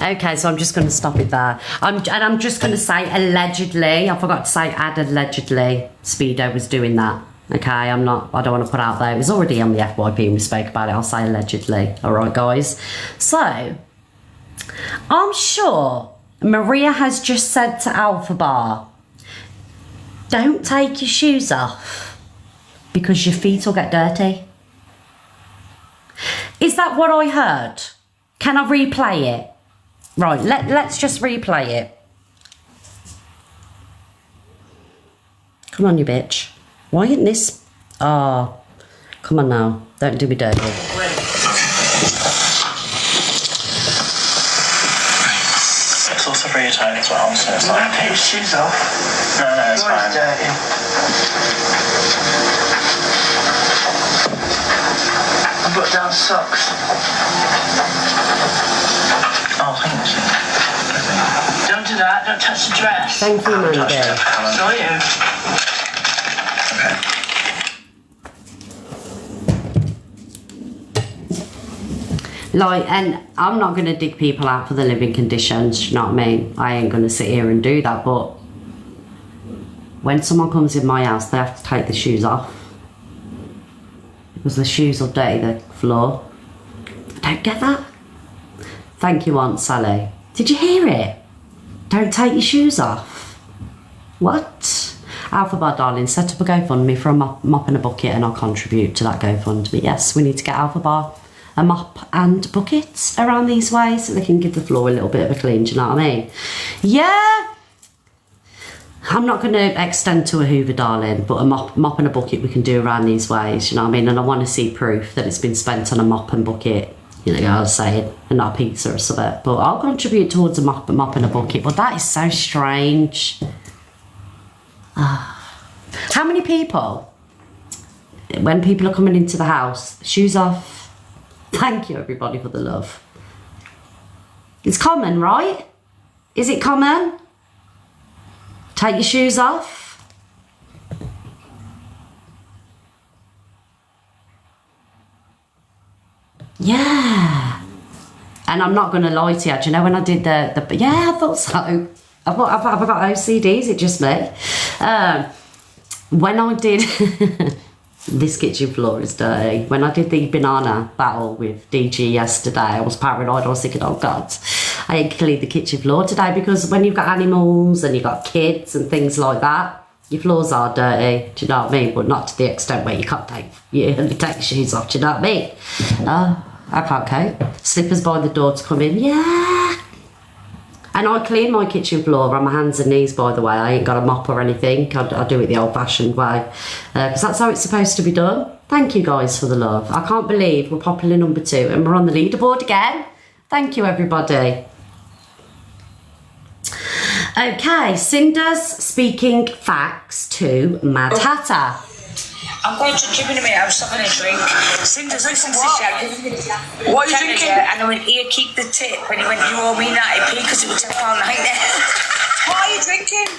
Okay, so I'm just going to stop it there. I'm just going to say allegedly. I forgot to say add allegedly. Speedo was doing that. Okay, I don't want to put out there. It was already on the FYP and we spoke about it. I'll say allegedly. All right, guys. So I'm sure Maria has just said to Alpha Bar, don't take your shoes off because your feet will get dirty. Is that what I heard? Can I replay it? Right, let's just replay it. Come on, you bitch. Why isn't this? Oh, come on now. Don't do me dirty. It's also for your toe as well, so it's like... Take your shoes off. No, it's fine. Dirty. I put down socks. Oh, thank you. Don't do that, don't touch the dress. Thank you, Mandy. Saw you. Like, and I'm not going to dig people out for the living conditions, you know what I mean? I ain't going to sit here and do that, but when someone comes in my house, they have to take the shoes off. Because the shoes will dirty the floor. I don't get that. Thank you, Aunt Sally. Did you hear it? Don't take your shoes off. What? Alpha Bar, darling, set up a GoFundMe for a mop and a bucket and I'll contribute to that GoFundMe. Yes, we need to get Alpha Bar a mop and buckets around these ways so they can give the floor a little bit of a clean, do you know what I mean? Yeah! I'm not going to extend to a Hoover, darling, but a mop and a bucket we can do around these ways, you know what I mean? And I want to see proof that it's been spent on a mop and bucket, you know, I was saying, and not a pizza or something. But I'll contribute towards a mop and a bucket, but that is so strange. How many people, when people are coming into the house, shoes off? Thank you, everybody, for the love. It's common, right? Is it common? Take your shoes off. Yeah. And I'm not going to lie to you. Do you know when I did the yeah, I thought so. Have I got OCD? Is it just me? When I did... This kitchen floor is dirty. When I did the banana battle with DG yesterday, I was paranoid. I was thinking, oh God, I ain't cleaned the kitchen floor today, because when you've got animals and you've got kids and things like that, your floors are dirty, do you know what I mean? But not to the extent where you can't take your shoes off, do you know what I mean? I can't cope. Slippers by the door to come in, yeah. And I clean my kitchen floor on my hands and knees, by the way. I ain't got a mop or anything. I do it the old-fashioned way. Because that's how it's supposed to be done. Thank you, guys, for the love. I can't believe we're popular number 2 and we're on the leaderboard again. Thank you, everybody. Okay, Cinders speaking facts to Mad Hatter. I'm going to the gym in a minute. I was having a drink. Cinders, listen to this. What are you drinking? And I went, here, keep the tip. And he went, you owe me 90p because it was £10 a night there. What are you drinking?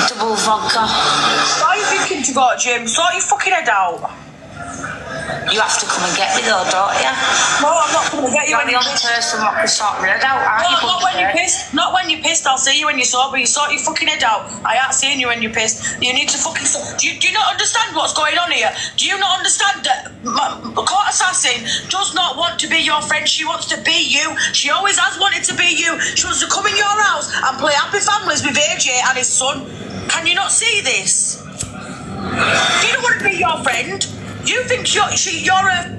Double vodka. Why are you thinking to go to gym? Sort your fucking head out. You have to come and get me though, don't you? No, I'm not coming to get you. You're the only person that can sort my head out, aren't you? Not when you're pissed. Not when you're pissed. I'll see you when you're sober. You sort your fucking head out. I ain't seeing you when you're pissed. You need to fucking... Do you not understand what's going on here? Do you not understand that Court Assassin does not want to be your friend? She wants to be you. She always has wanted to be you. She wants to come in your house and play Happy Families with AJ and his son. Can you not see this? Do you not want to be your friend? You think you're a...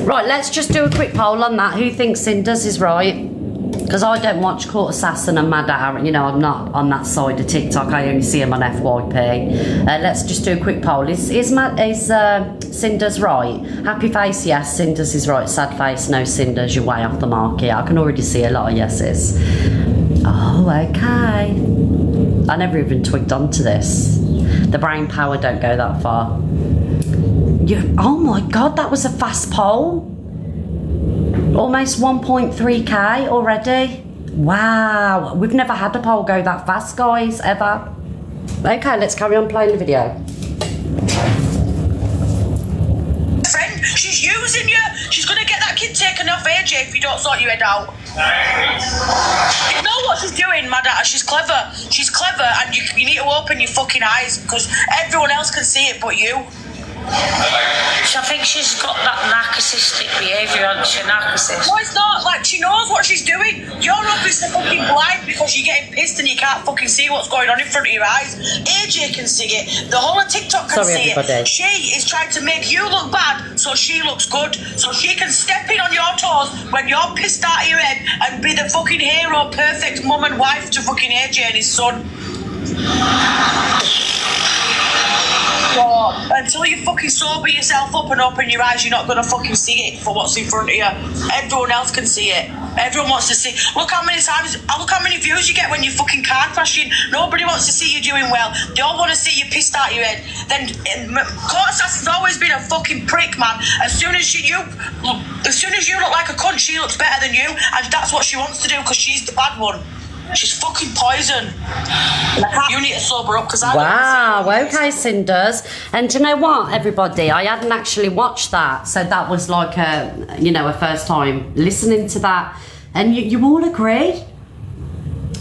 Right, let's just do a quick poll on that. Who thinks Cinders is right? Because I don't watch Court Assassin and Mad Hatter. You know, I'm not on that side of TikTok. I only see him on FYP. Let's just do a quick poll. Is Cinders right? Happy face, yes. Cinders is right. Sad face, no. Cinders, you're way off the mark here. I can already see a lot of yeses. Oh, okay. I never even twigged onto this. The brain power don't go that far. Oh my God, that was a fast poll. Almost 1.3k already. Wow, we've never had a poll go that fast, guys, ever. Okay, let's carry on playing the video. Friend, she's using you. She's gonna get that kid taken off AJ if you don't sort your head out. You know what she's doing, Mad Hatter? She's clever. She's clever, and you need to open your fucking eyes because everyone else can see it but you. I think she's got that narcissistic behaviour, hasn't she? Narcissist. No, it's not. Like, she knows what she's doing. You're obviously fucking blind because you're getting pissed and you can't fucking see what's going on in front of your eyes. AJ can see it. The whole of TikTok can see it. She is trying to make you look bad so she looks good. So she can step in on your toes when you're pissed out of your head and be the fucking hero, perfect mum and wife to fucking AJ and his son. So, until you fucking sober yourself up and open your eyes, you're not gonna fucking see it for what's in front of you. Everyone else can see it. Everyone wants to see. Look how many views you get when you fucking car crashing. Nobody wants to see you doing well. They all want to see you pissed out of your head. Then Court Assassin's always been a fucking prick, man. As soon as you look like a cunt, she looks better than you, and that's what she wants to do because she's the bad one. She's fucking poison. You need to sober up because I Wow, okay, Cinders. And do you know what, everybody? I hadn't actually watched that. So that was like a first time listening to that. And you all agree?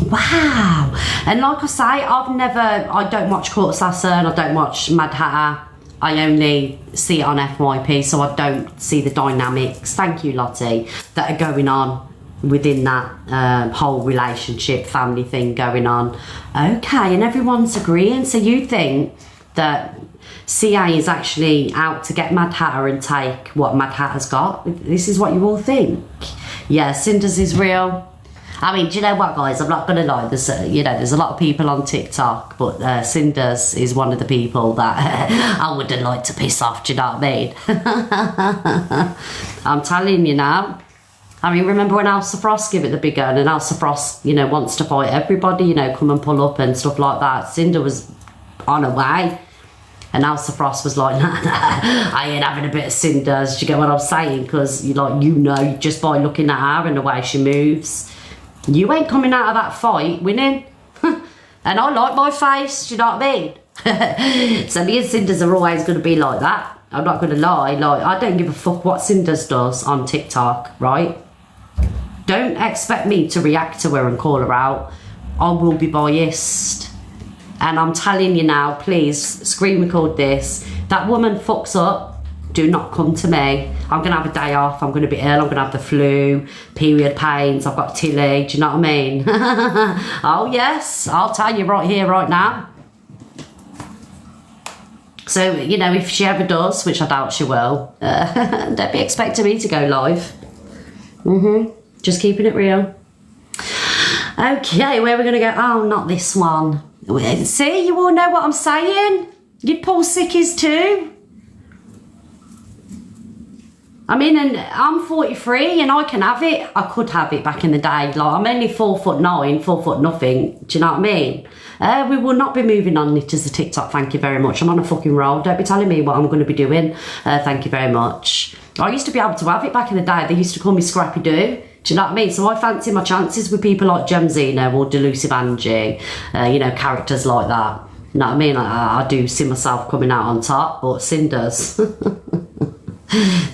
Wow. And like I say, I don't watch Court Assassin, I don't watch Mad Hatter. I only see it on FYP, so I don't see the dynamics. Thank you, Lottie, that are going on within that whole relationship, family thing going on. Okay, and everyone's agreeing. So you think that CA is actually out to get Mad Hatter and take what Mad Hatter's got? This is what you all think? Yeah, Cinders is real. I mean, do you know what, guys? I'm not going to lie. There's a lot of people on TikTok, but Cinders is one of the people that I wouldn't like to piss off. Do you know what I mean? I'm telling you now. I mean, remember when Elsa Frost gave it the big gun and Elsa Frost, wants to fight everybody, come and pull up and stuff like that. Cinder was on her way and Elsa Frost was like, nah, I ain't having a bit of Cinders. Do you get what I'm saying? Because, just by looking at her and the way she moves, you ain't coming out of that fight winning. And I like my face, do you know what I mean? So me and Cinders are always going to be like that. I'm not going to lie. Like, I don't give a fuck what Cinders does on TikTok, right? Don't expect me to react to her and call her out. I will be biased. And I'm telling you now, please, screen record this. That woman fucks up. Do not come to me. I'm going to have a day off. I'm going to be ill. I'm going to have the flu, period pains. I've got Tilly. Do you know what I mean? Oh, yes. I'll tell you right here, right now. So, if she ever does, which I doubt she will, don't be expecting me to go live. Just keeping it real. Okay, where are we going to go? Oh, not this one. See, you all know what I'm saying? You poor sickies too. I mean, and I'm 43 and I can have it. I could have it back in the day. Like, I'm only 4'9", 4 foot nothing. Do you know what I mean? We will not be moving on it as a TikTok, thank you very much. I'm on a fucking roll. Don't be telling me what I'm going to be doing. Thank you very much. I used to be able to have it back in the day. They used to call me Scrappy Doo. Do you know what I mean? So I fancy my chances with people like Gemzino or Delusive Angie, characters like that. You know what I mean? I do see myself coming out on top, but Cinders.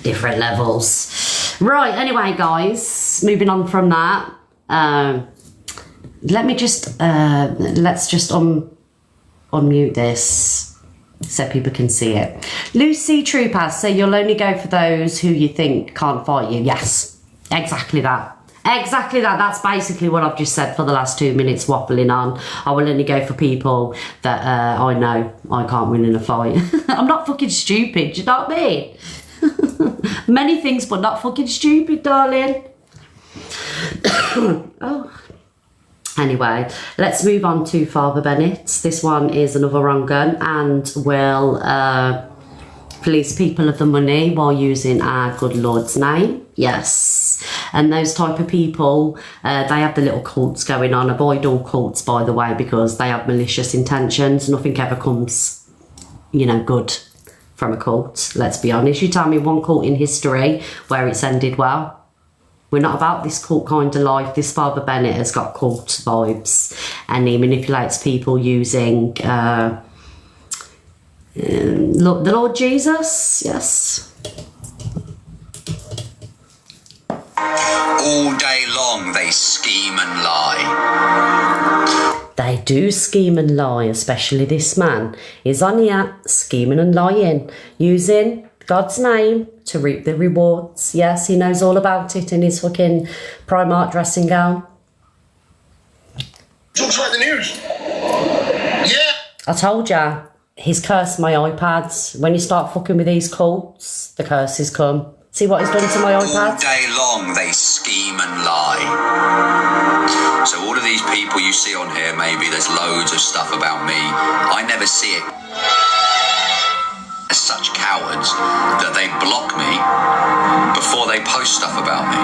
Different levels. Right, anyway, guys, moving on from that. Let's just unmute this so people can see it. Lucy Troopers, so you'll only go for those who you think can't fight you. Yes, exactly that. Exactly that. That's basically what I've just said for the last 2 minutes waffling on. I will only go for people that I know I can't win in a fight. I'm not fucking stupid, do you know what I mean? Many things, but not fucking stupid, darling. Oh. Anyway, let's move on to Father Bennett. This one is another wrong gun and will fleece people of the money while using our good Lord's name. Yes. And those type of people, they have the little cults going on. Avoid all cults, by the way, because they have malicious intentions. Nothing ever comes, good from a cult. Let's be honest. You tell me one cult in history where it's ended well. We're not about this cult kind of life. This Father Bennett has got cult vibes and he manipulates people using the Lord Jesus. Yes. All day long they scheme and lie. They do scheme and lie, especially this man. He's on here scheming and lying, using God's name to reap the rewards. Yes, he knows all about it in his fucking Primark dressing gown. Talks about the news. Yeah. I told ya, he's cursed my iPads. When you start fucking with these cults, the curses come. See what he's done to my iPad? All day long they scheme and lie. So all of these people you see on here, maybe there's loads of stuff about me. I never see it. As such cowards that they block me before they post stuff about me.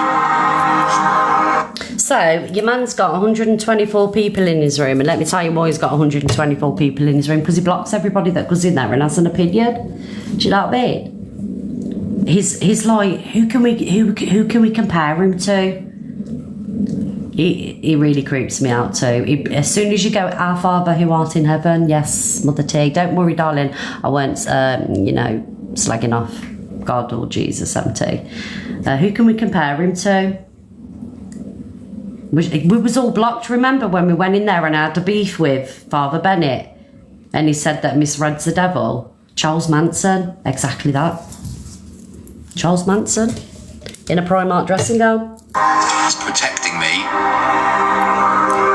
So, your man's got 124 people in his room, and let me tell you why he's got 124 people in his room, because he blocks everybody that goes in there and has an opinion. Do you know what I mean? He's like, who can we compare him to? He really creeps me out too. As soon as you go, Our Father who art in heaven, yes, Mother T, don't worry, darling, I won't, slagging off God or Jesus, MT. Who can we compare him to? We was all blocked, remember, when we went in there and I had a beef with Father Bennett, and he said that misread's the devil. Charles Manson, exactly that. Charles Manson, in a Primark dressing gown. He's protecting me.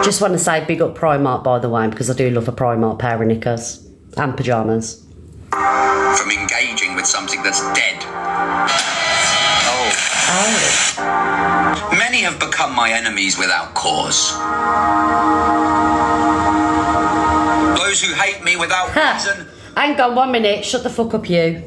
Just want to say big up Primark, by the way, because I do love a Primark pair of knickers and pyjamas. From engaging with something that's dead. Oh. Many have become my enemies without cause. Those who hate me without reason. Hang on 1 minute, shut the fuck up, you.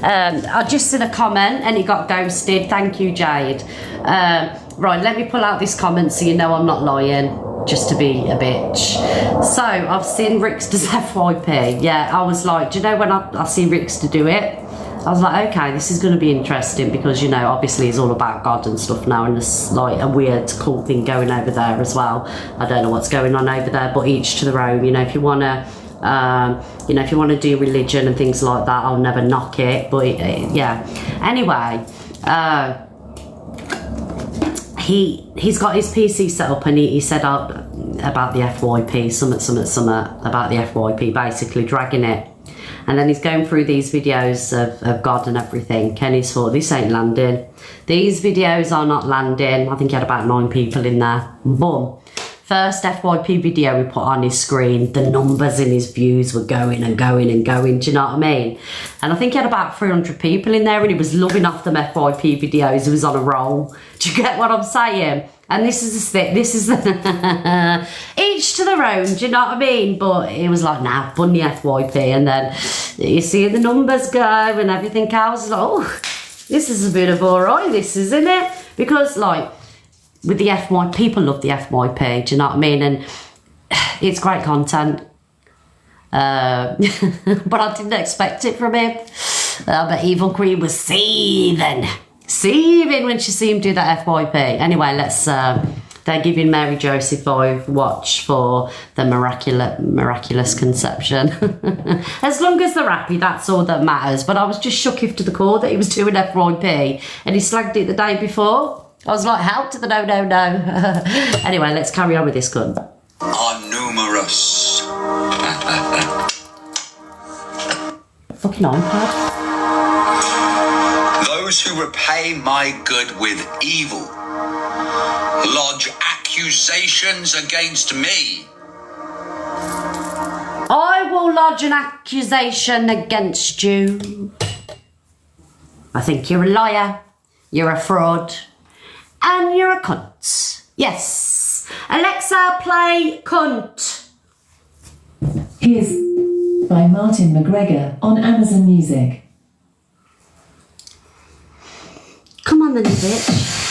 I just seen a comment and it got ghosted. Thank you, Jade. Right, let me pull out this comment so you know I'm not lying, just to be a bitch. So, I've seen Rickster's FYP. Yeah, I was like, do you know when I see Rickster do it? I was like, okay, this is going to be interesting because, you know, obviously it's all about God and stuff now, and there's like a weird cult thing going over there as well. I don't know what's going on over there, but each to their own. You know, if you want to... if you want to do religion and things like that, I'll never knock it, but yeah. Anyway, he's got his PC set up, and he said about the FYP, something about the FYP, basically dragging it. And then he's going through these videos of God and everything. Kenny's thought, this ain't landing. These videos are not landing. I think he had about 9 people in there. Boom. First FYP video we put on his screen, the numbers in his views were going and going and going, do you know what I mean? And I think he had about 300 people in there, and he was loving off them FYP videos. He was on a roll. Do you get what I'm saying? And this is the each to their own, do you know what I mean? But it was like, nah, bunny FYP, and then you see the numbers go and everything else. Like, oh, this is a bit of alright, this, isn't it? Because like, with the FYP, people love the FYP, do you know what I mean? And it's great content. But I didn't expect it from him. But Evil Queen was seething when she seen him do that FYP. Anyway, let's... they're giving Mary Joseph a watch for the miraculous conception. As long as they're happy, that's all that matters. But I was just shook to the core that he was doing FYP, and he slagged it the day before. I was like, help to the no. Anyway, let's carry on with this gun. Are numerous. Fucking iPad. Those who repay my good with evil lodge accusations against me. I will lodge an accusation against you. I think you're a liar, you're a fraud, and you're a cunt. Yes. Alexa, play cunt. Here's by Martin McGregor on Amazon Music. Come on then, you bitch.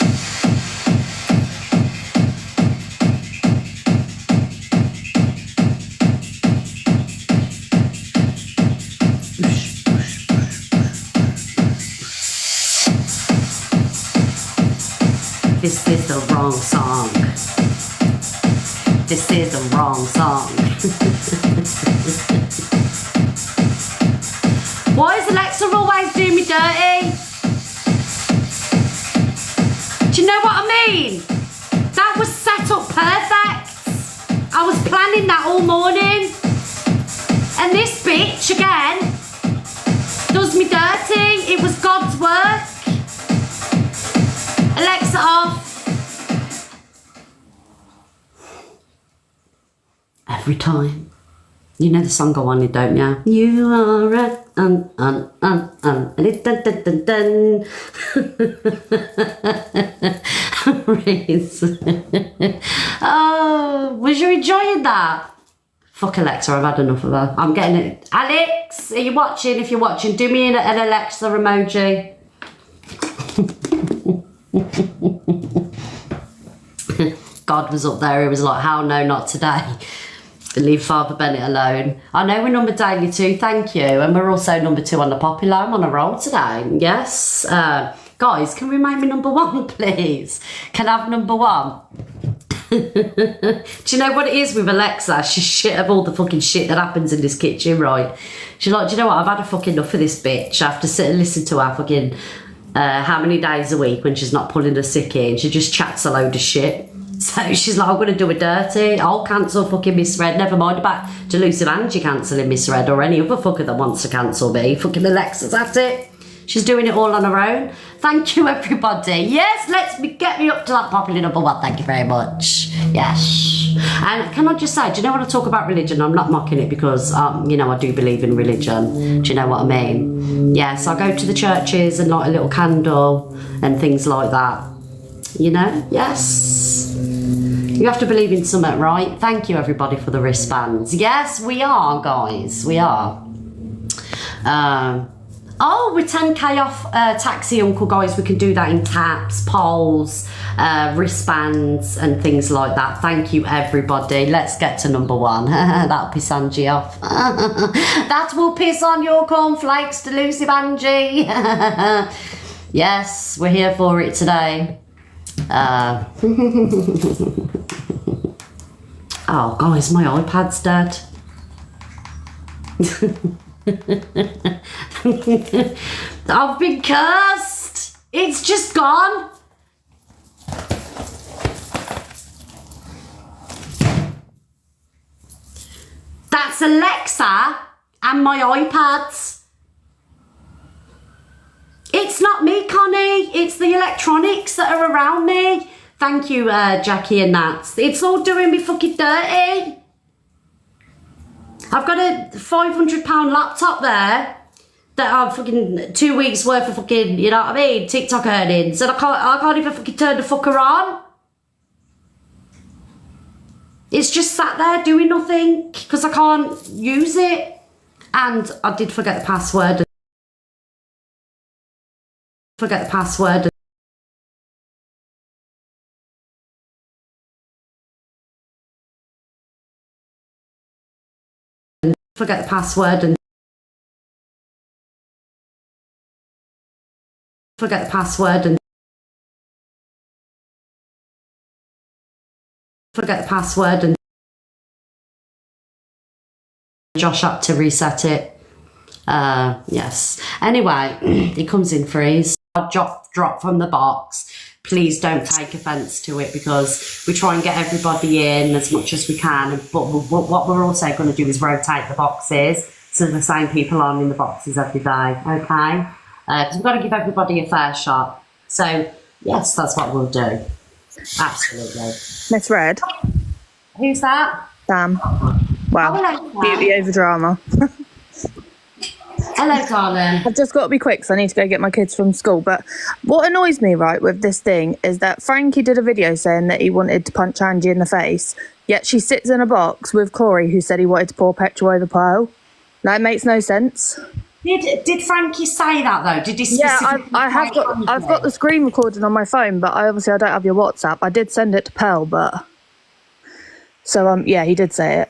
This is the wrong song. This is the wrong song. Why is Alexa always doing me dirty? Do you know what I mean? That was set up perfect. I was planning that all morning. And this bitch, again, does me dirty. It was God's work. Alexa off. Every time. You know the song I wanted, don't you? You are a dun. Reese. Oh, was you enjoying that? Fuck Alexa, I've had enough of her. I'm getting it. Alex, are you watching? If you're watching, do me an Alexa emoji. God was up there, he was like, how no, not today. Leave Father Bennett alone. I know we're number daily 2, thank you. And we're also number 2 on the popular. I'm on a roll today. Yes. Guys, can we make me number 1, please? Can I have number 1? Do you know what it is with Alexa? She's shit of all the fucking shit that happens in this kitchen, right? She's like, do you know what? I've had a fucking enough of this bitch. I have to sit and listen to her fucking how many days a week when she's not pulling her sickie, and she just chats a load of shit. So she's like, I'm going to do a dirty. I'll cancel fucking Miss Red. Never mind about Delusive Angie cancelling Miss Red or any other fucker that wants to cancel me. Fucking Alexa's at it. She's doing it all on her own. Thank you, everybody. Yes, get me up to that popular number 1. Thank you very much. Yes. And can I just say, do you know when I talk about religion, I'm not mocking it because, you know, I do believe in religion. Do you know what I mean? Yes, I go to the churches and light a little candle and things like that. You know? Yes. You have to believe in something, right? Thank you, everybody, for the wristbands. Yes, we are, guys. We are. Oh, we're 10k off Taxi Uncle, guys. We can do that in taps, polls, wristbands and things like that. Thank you, everybody. Let's get to number 1. That'll piss Angie off. That will piss on your cornflakes, Delusive Angie. Yes, we're here for it today. Oh, guys, my iPad's dead. I've been cursed. It's just gone. That's Alexa and my iPads. It's not me, Connie. It's the electronics that are around me. Thank you, Jackie and Nats. It's all doing me fucking dirty. I've got a £500 laptop there that I've fucking 2 weeks worth of fucking, you know what I mean, TikTok earnings, and I can't even fucking turn the fucker on. It's just sat there doing nothing because I can't use it. And I did forget the password. Forget the password. Forget the password and forget the password and forget the password and Josh had to reset it. Yes. Anyway, it comes in freeze. Drop from the box. Please don't take offence to it because we try and get everybody in as much as we can. But what we're also going to do is rotate the boxes so the same people aren't in the boxes every day, okay? Because we've got to give everybody a fair shot. So, yes, that's what we'll do. Absolutely. Miss Red. Who's that? Sam. Wow. Oh, beauty over drama. Hello, darling. I've just got to be quick because I need to go get my kids from school. But what annoys me, right, with this thing is that Frankie did a video saying that he wanted to punch Angie in the face, yet she sits in a box with Corey, who said he wanted to pour petrol over Pearl. That makes no sense. Did Frankie say that though? Did he specifically? Yeah, I've got the screen recording on my phone, but I don't have your WhatsApp. I did send it to Pearl, but so yeah, he did say it.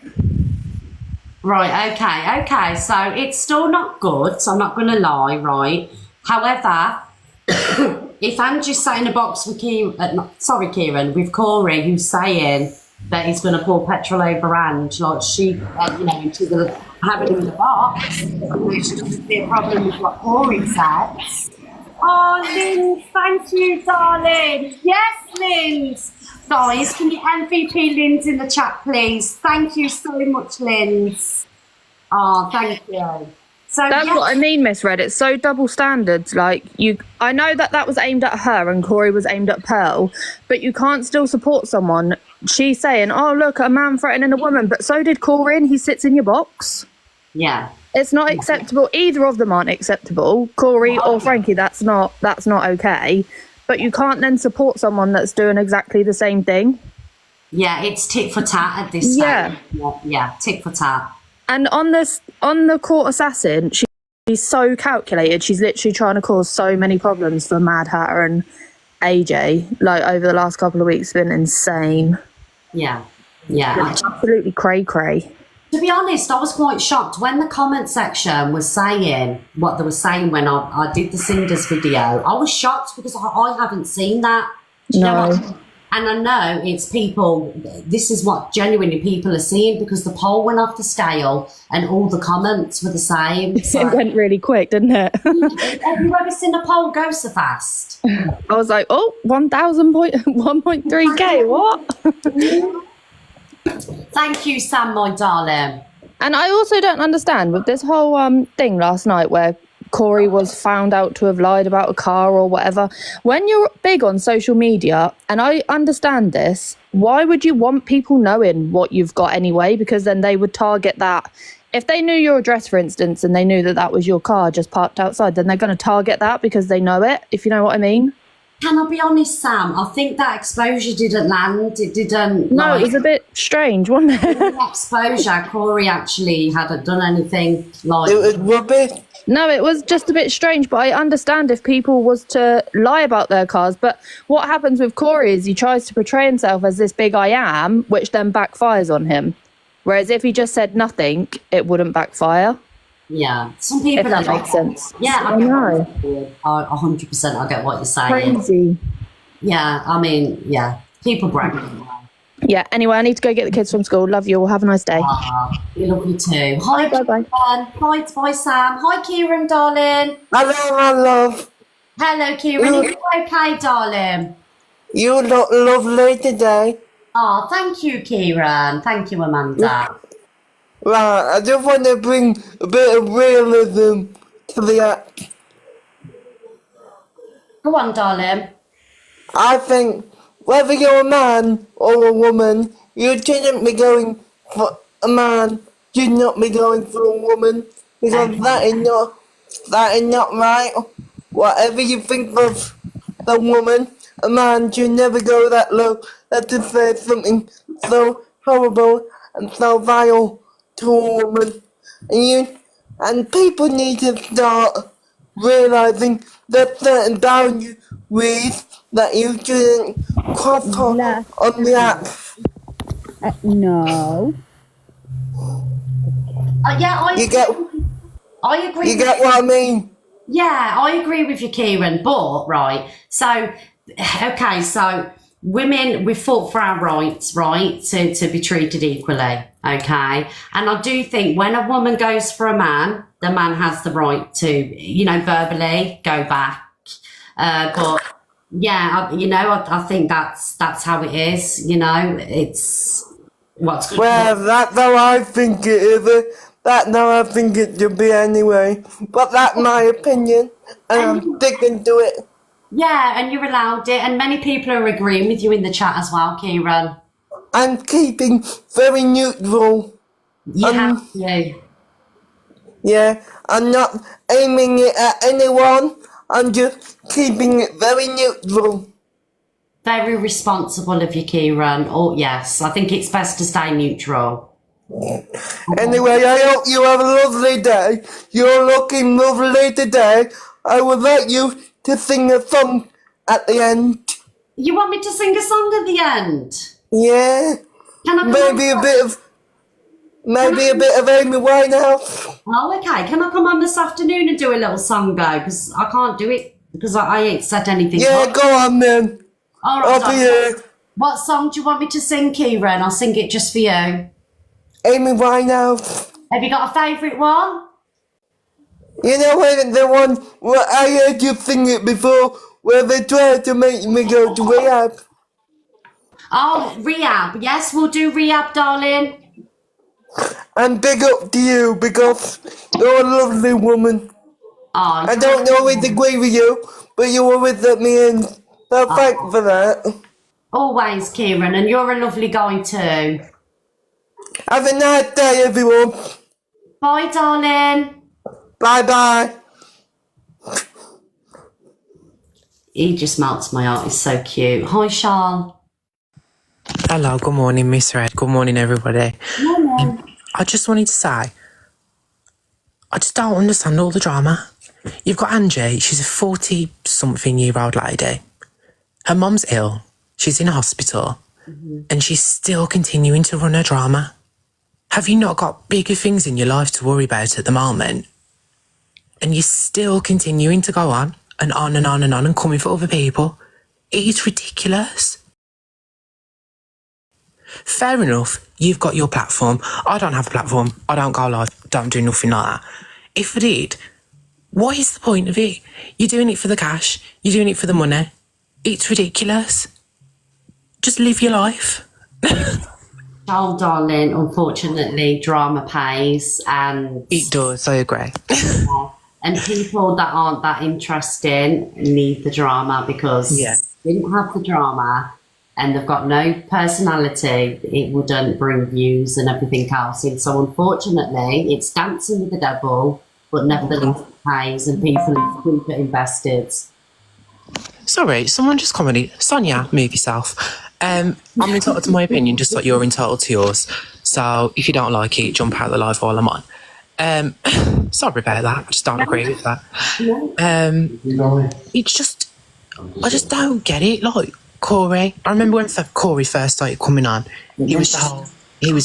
Right, okay. So it's still not good, so I'm not going to lie, right? However, if Angie's sat in a box with Kieran, with Corey, who's saying that he's going to pour petrol over Ange, like she, you know, and she's going to have it in the box, which doesn't be a problem with what Corey says. Oh, Linz, thank you, darling. Yes, Linz. Guys, can you MVP Linz in the chat, please? Thank you so much, Linz. Oh, thank you. So That's what I mean, Miss Red. It's so double standards. Like, I know that was aimed at her and Corey was aimed at Pearl, but you can't still support someone. She's saying, oh, look, a man threatening a woman, but so did Corey and he sits in your box. Yeah. It's not acceptable. Either of them aren't acceptable. Corey or Frankie, that's not okay. But you can't then support someone that's doing exactly the same thing. Yeah, it's tit for tat at this stage. Yeah, tit for tat. And on the court assassin, she's so calculated. She's literally trying to cause so many problems for Mad Hatter and AJ. Like, over the last couple of weeks, it's been insane. Yeah. It's absolutely cray-cray. To be honest, I was quite shocked when the comment section was saying what they were saying when I did the Cinders video. I was shocked because I haven't seen that. Do you know what? And I know it's people, this is what genuinely people are seeing because the poll went off the scale and all the comments were the same. So. It went really quick, didn't it? Have you ever seen a poll go so fast? I was like, oh, 1,300, what? Thank you, Sam, my darling. And I also don't understand with this whole thing last night where Corey was found out to have lied about a car or whatever. When you're big on social media, and I understand this, why would you want people knowing what you've got anyway? Because then they would target that. If they knew your address, for instance, and they knew that was your car just parked outside, then they're going to target that because they know it, if you know what I mean. Can I be honest, Sam? I think that exposure didn't land. It didn't. No, it was a bit strange, wasn't it? The exposure, Corey actually hadn't done anything like. It was rubbish. No, it was just a bit strange, but I understand if people was to lie about their cars. But what happens with Corey is he tries to portray himself as this big I am, which then backfires on him. Whereas if he just said nothing, it wouldn't backfire. Yeah, some people. If that makes sense. Yeah, I know. 100%. I get what you're saying. Crazy. Yeah, I mean, yeah, people break. Yeah. Anyway, I need to go get the kids from school. Love you all. Have a nice day. You love you too. Hi, bye. Bye, Sam. Hi, Kieran, darling. Hello, my love. Hello, Kieran. Are you okay, darling? You look lovely today. Oh, thank you, Kieran. Thank you, Amanda. Right, I just want to bring a bit of realism to the act. Go on, darling. I think whether you're a man or a woman, you shouldn't be going for a man. You should not be going for a woman because that is not right. Whatever you think of the woman, a man should never go that low. That to say something so horrible and so vile to a woman. And people need to start realizing that certain boundaries that you shouldn't cross on the app. No. Yeah, I agree. You get what I mean? Yeah, I agree with you, Kieran. But right, so okay, so women, we fought for our rights, right, to be treated equally. Okay, and I do think when a woman goes for a man, the man has the right to, verbally go back. But yeah, I think that's how it is. It's what's good. Well, that's how I think it is. That's how I think it should be anyway. But that's my opinion, and I'm sticking to it. Yeah, and you're allowed it, and many people are agreeing with you in the chat as well, Kieran. I'm keeping very neutral. You have to. Yeah, I'm not aiming it at anyone. I'm just keeping it very neutral. Very responsible of you, Kieran. Oh, yes, I think it's best to stay neutral. Anyway, I hope you have a lovely day. You're looking lovely today. I would like you to sing a song at the end. You want me to sing a song at the end? Yeah. Can I maybe a bit of Amy Winehouse. Oh, okay. Can I come on this afternoon and do a little song go? Because I can't do it because I ain't said anything. Yeah, go on then. All right. I'll be here. What song do you want me to sing, Kieran? I'll sing it just for you. Amy Winehouse. Have you got a favourite one? You know when the one where I heard you sing it before, where they tried to make me go to rehab? Oh, rehab. Yes, we'll do rehab, darling. And big up to you because you're a lovely woman. Oh, I don't always agree with you, but you always let me in. So thanks for that. Always, Kieran, and you're a lovely guy too. Have a nice day, everyone. Bye, darling. Bye-bye. He just melts my heart. He's so cute. Hi, Charles. Hello, good morning, Miss Red. Good morning, everybody. Morning. I just wanted to say, I just don't understand all the drama. You've got Angie, she's a 40-something-year-old lady. Her mum's ill, she's in hospital, and she's still continuing to run her drama. Have you not got bigger things in your life to worry about at the moment? And you're still continuing to go on and on and on and on and coming for other people. It is ridiculous. Fair enough, you've got your platform. I don't have a platform. I don't go live. Don't do nothing like that. If I did, what is the point of it? You're doing it for the cash. You're doing it for the money. It's ridiculous. Just live your life. Oh, darling, unfortunately, drama pays, and it does. I agree. And people that aren't that interesting need the drama because if they didn't have the drama and they've got no personality, it wouldn't bring views and everything else in. So unfortunately, it's dancing with the devil, but nevertheless it pays and people are super invested. Sorry, someone just commented, Sonia, move yourself. I'm entitled to my opinion, just like you're entitled to yours. So if you don't like it, jump out of the live while I'm on. Sorry about that. I just don't agree with that. It's just, I just don't get it. Like Corey, I remember when Corey first started coming on. He was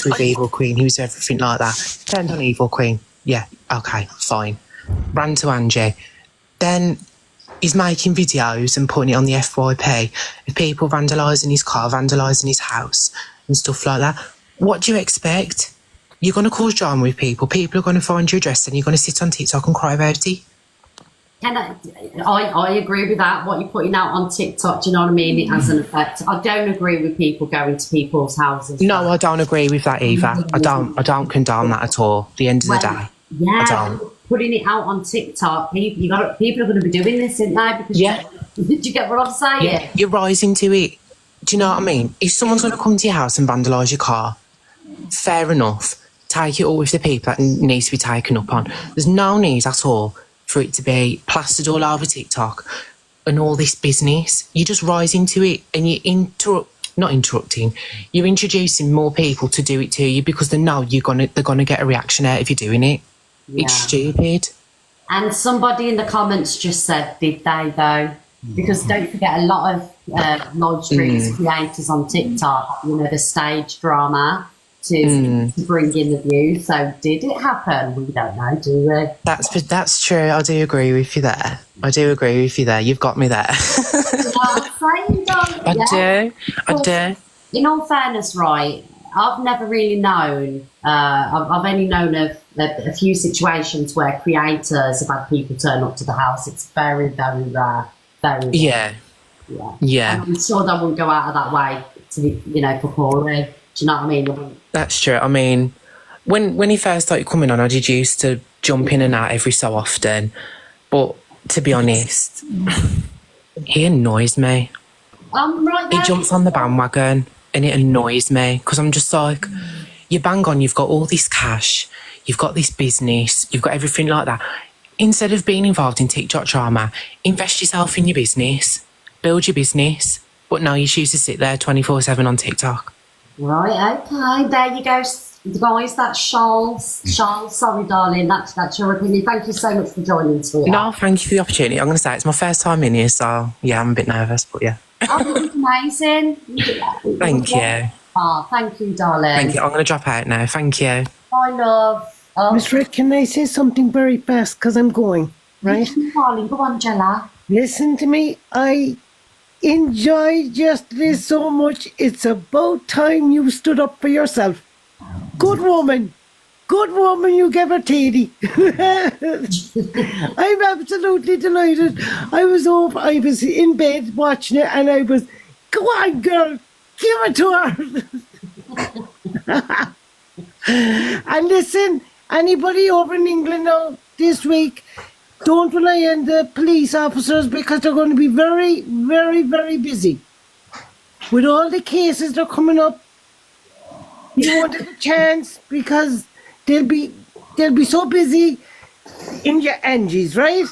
with Evil Queen. He was everything like that. Turned on Evil Queen. Yeah, okay, fine. Ran to Angie. Then he's making videos and putting it on the FYP of people vandalising his car, vandalising his house and stuff like that. What do you expect? You're going to cause drama with people. People are going to find your address and you're going to sit on TikTok and cry about it. And I agree with that. What you're putting out on TikTok, do you know what I mean? It has an effect. I don't agree with people going to people's houses. No, I don't agree with that either. I don't condone that at all. At the end of the day, yeah, I don't. Putting it out on TikTok, people are going to be doing this, aren't they? Because do you get what I'm saying? Yeah, you're rising to it. Do you know what I mean? If someone's going to come to your house and vandalise your car, fair enough. Take it all with the people that needs to be taken up on. There's no need at all for it to be plastered all over TikTok and all this business. You just rise into it and you're introducing more people to do it to you because they know they're gonna get a reaction out if you're doing it. Yeah. It's stupid. And somebody in the comments just said, did they though? Because don't forget, a lot of live streams creators on TikTok, the stage drama to bring in the views. So did it happen? We don't know, do we? That's true. I do agree with you there. You've got me there. I do. In all fairness, right, I've never really known, I've only known of a few situations where creators have had people turn up to the house. It's very, very rare. Very rare. Yeah. And I'm sure they wouldn't go out of that way to, for Corey. Do you know what I mean? That's true. I mean, when he first started coming on, I did used to jump in and out every so often. But to be honest, he annoys me. Right there. He jumps on the bandwagon and it annoys me because I'm just like, you bang on, you've got all this cash, you've got this business, you've got everything like that. Instead of being involved in TikTok drama, invest yourself in your business, build your business. But no, you choose to sit there 24/7 on TikTok. Right, okay, there you go, guys. That's Charles. Charles, sorry, darling, that's your opinion. Thank you so much for joining us. No, thank you for the opportunity. I'm going to say it's my first time in here, so yeah, I'm a bit nervous, but yeah. Oh, it was amazing. Thank you. Oh, thank you, darling. Thank you. I'm going to drop out now. Thank you. Bye, love. Miss Red, can I say something very fast? Because I'm going, right? Darling, go on, Jella. Listen to me. I enjoyed yesterday so much. It's about time you stood up for yourself. Good woman. Good woman, you gave her teddy. I'm absolutely delighted. I was in bed watching it, and I was, go on, girl, give it to her. And listen, anybody over in England now this week, don't rely on the police officers because they're going to be very, very, very busy. With all the cases that are coming up, you won't have a chance because they'll be so busy in your Angies, right?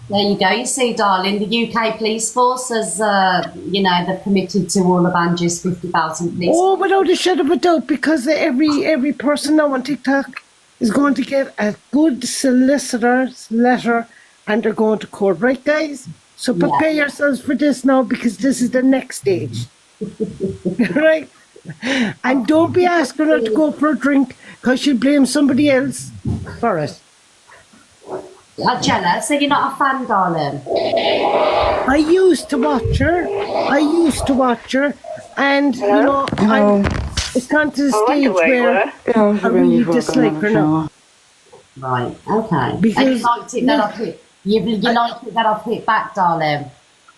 There you go. You see, darling, the UK police force has, they've committed to all of Angie's 50,000 police. Oh, without a shadow of a doubt, because every person now on TikTok is going to get a good solicitor's letter and they're going to court, right, guys? So prepare yourselves for this now because this is the next stage, right? And don't be asking her to go for a drink because she'll blame somebody else for it. Jella, so you're not a fan, darling? I used to watch her, and it's gone to the stage where I really dislike her now. Right, okay. Because and you liked it that I've hit. You liked it that I've hit back, darling.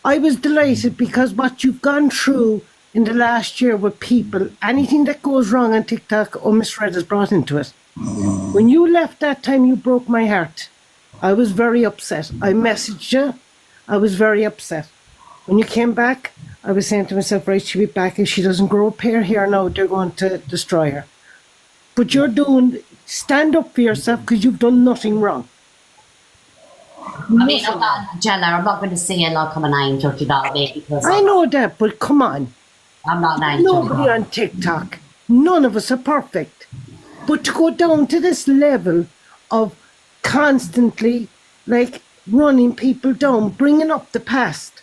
I was delighted because what you've gone through in the last year with people, anything that goes wrong on TikTok or misread is brought into it. When you left that time, you broke my heart. I was very upset. I messaged you. I was very upset. When you came back, I was saying to myself, right, she'll be back. If she doesn't grow a pair here now, they're going to destroy her. But stand up for yourself because you've done nothing wrong. I mean, Jella, I'm not going to see her like I'm an angel, do you know what I mean? Because I know that, but come on. I'm not an angel. Nobody on TikTok. None of us are perfect. But to go down to this level of constantly, running people down, bringing up the past,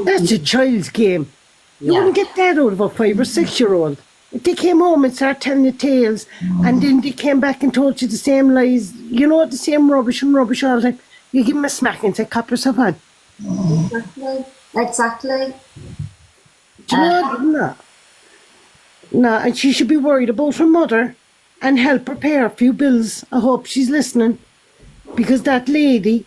that's a child's game. You wouldn't get that out of a 5 or 6 year old. If they came home and started telling you tales and then they came back and told you the same lies, the same rubbish all the time, you give them a smack and say, cop yourself on. Exactly. Do you know? No, and she should be worried about her mother and help her pay a few bills. I hope she's listening. Because that lady,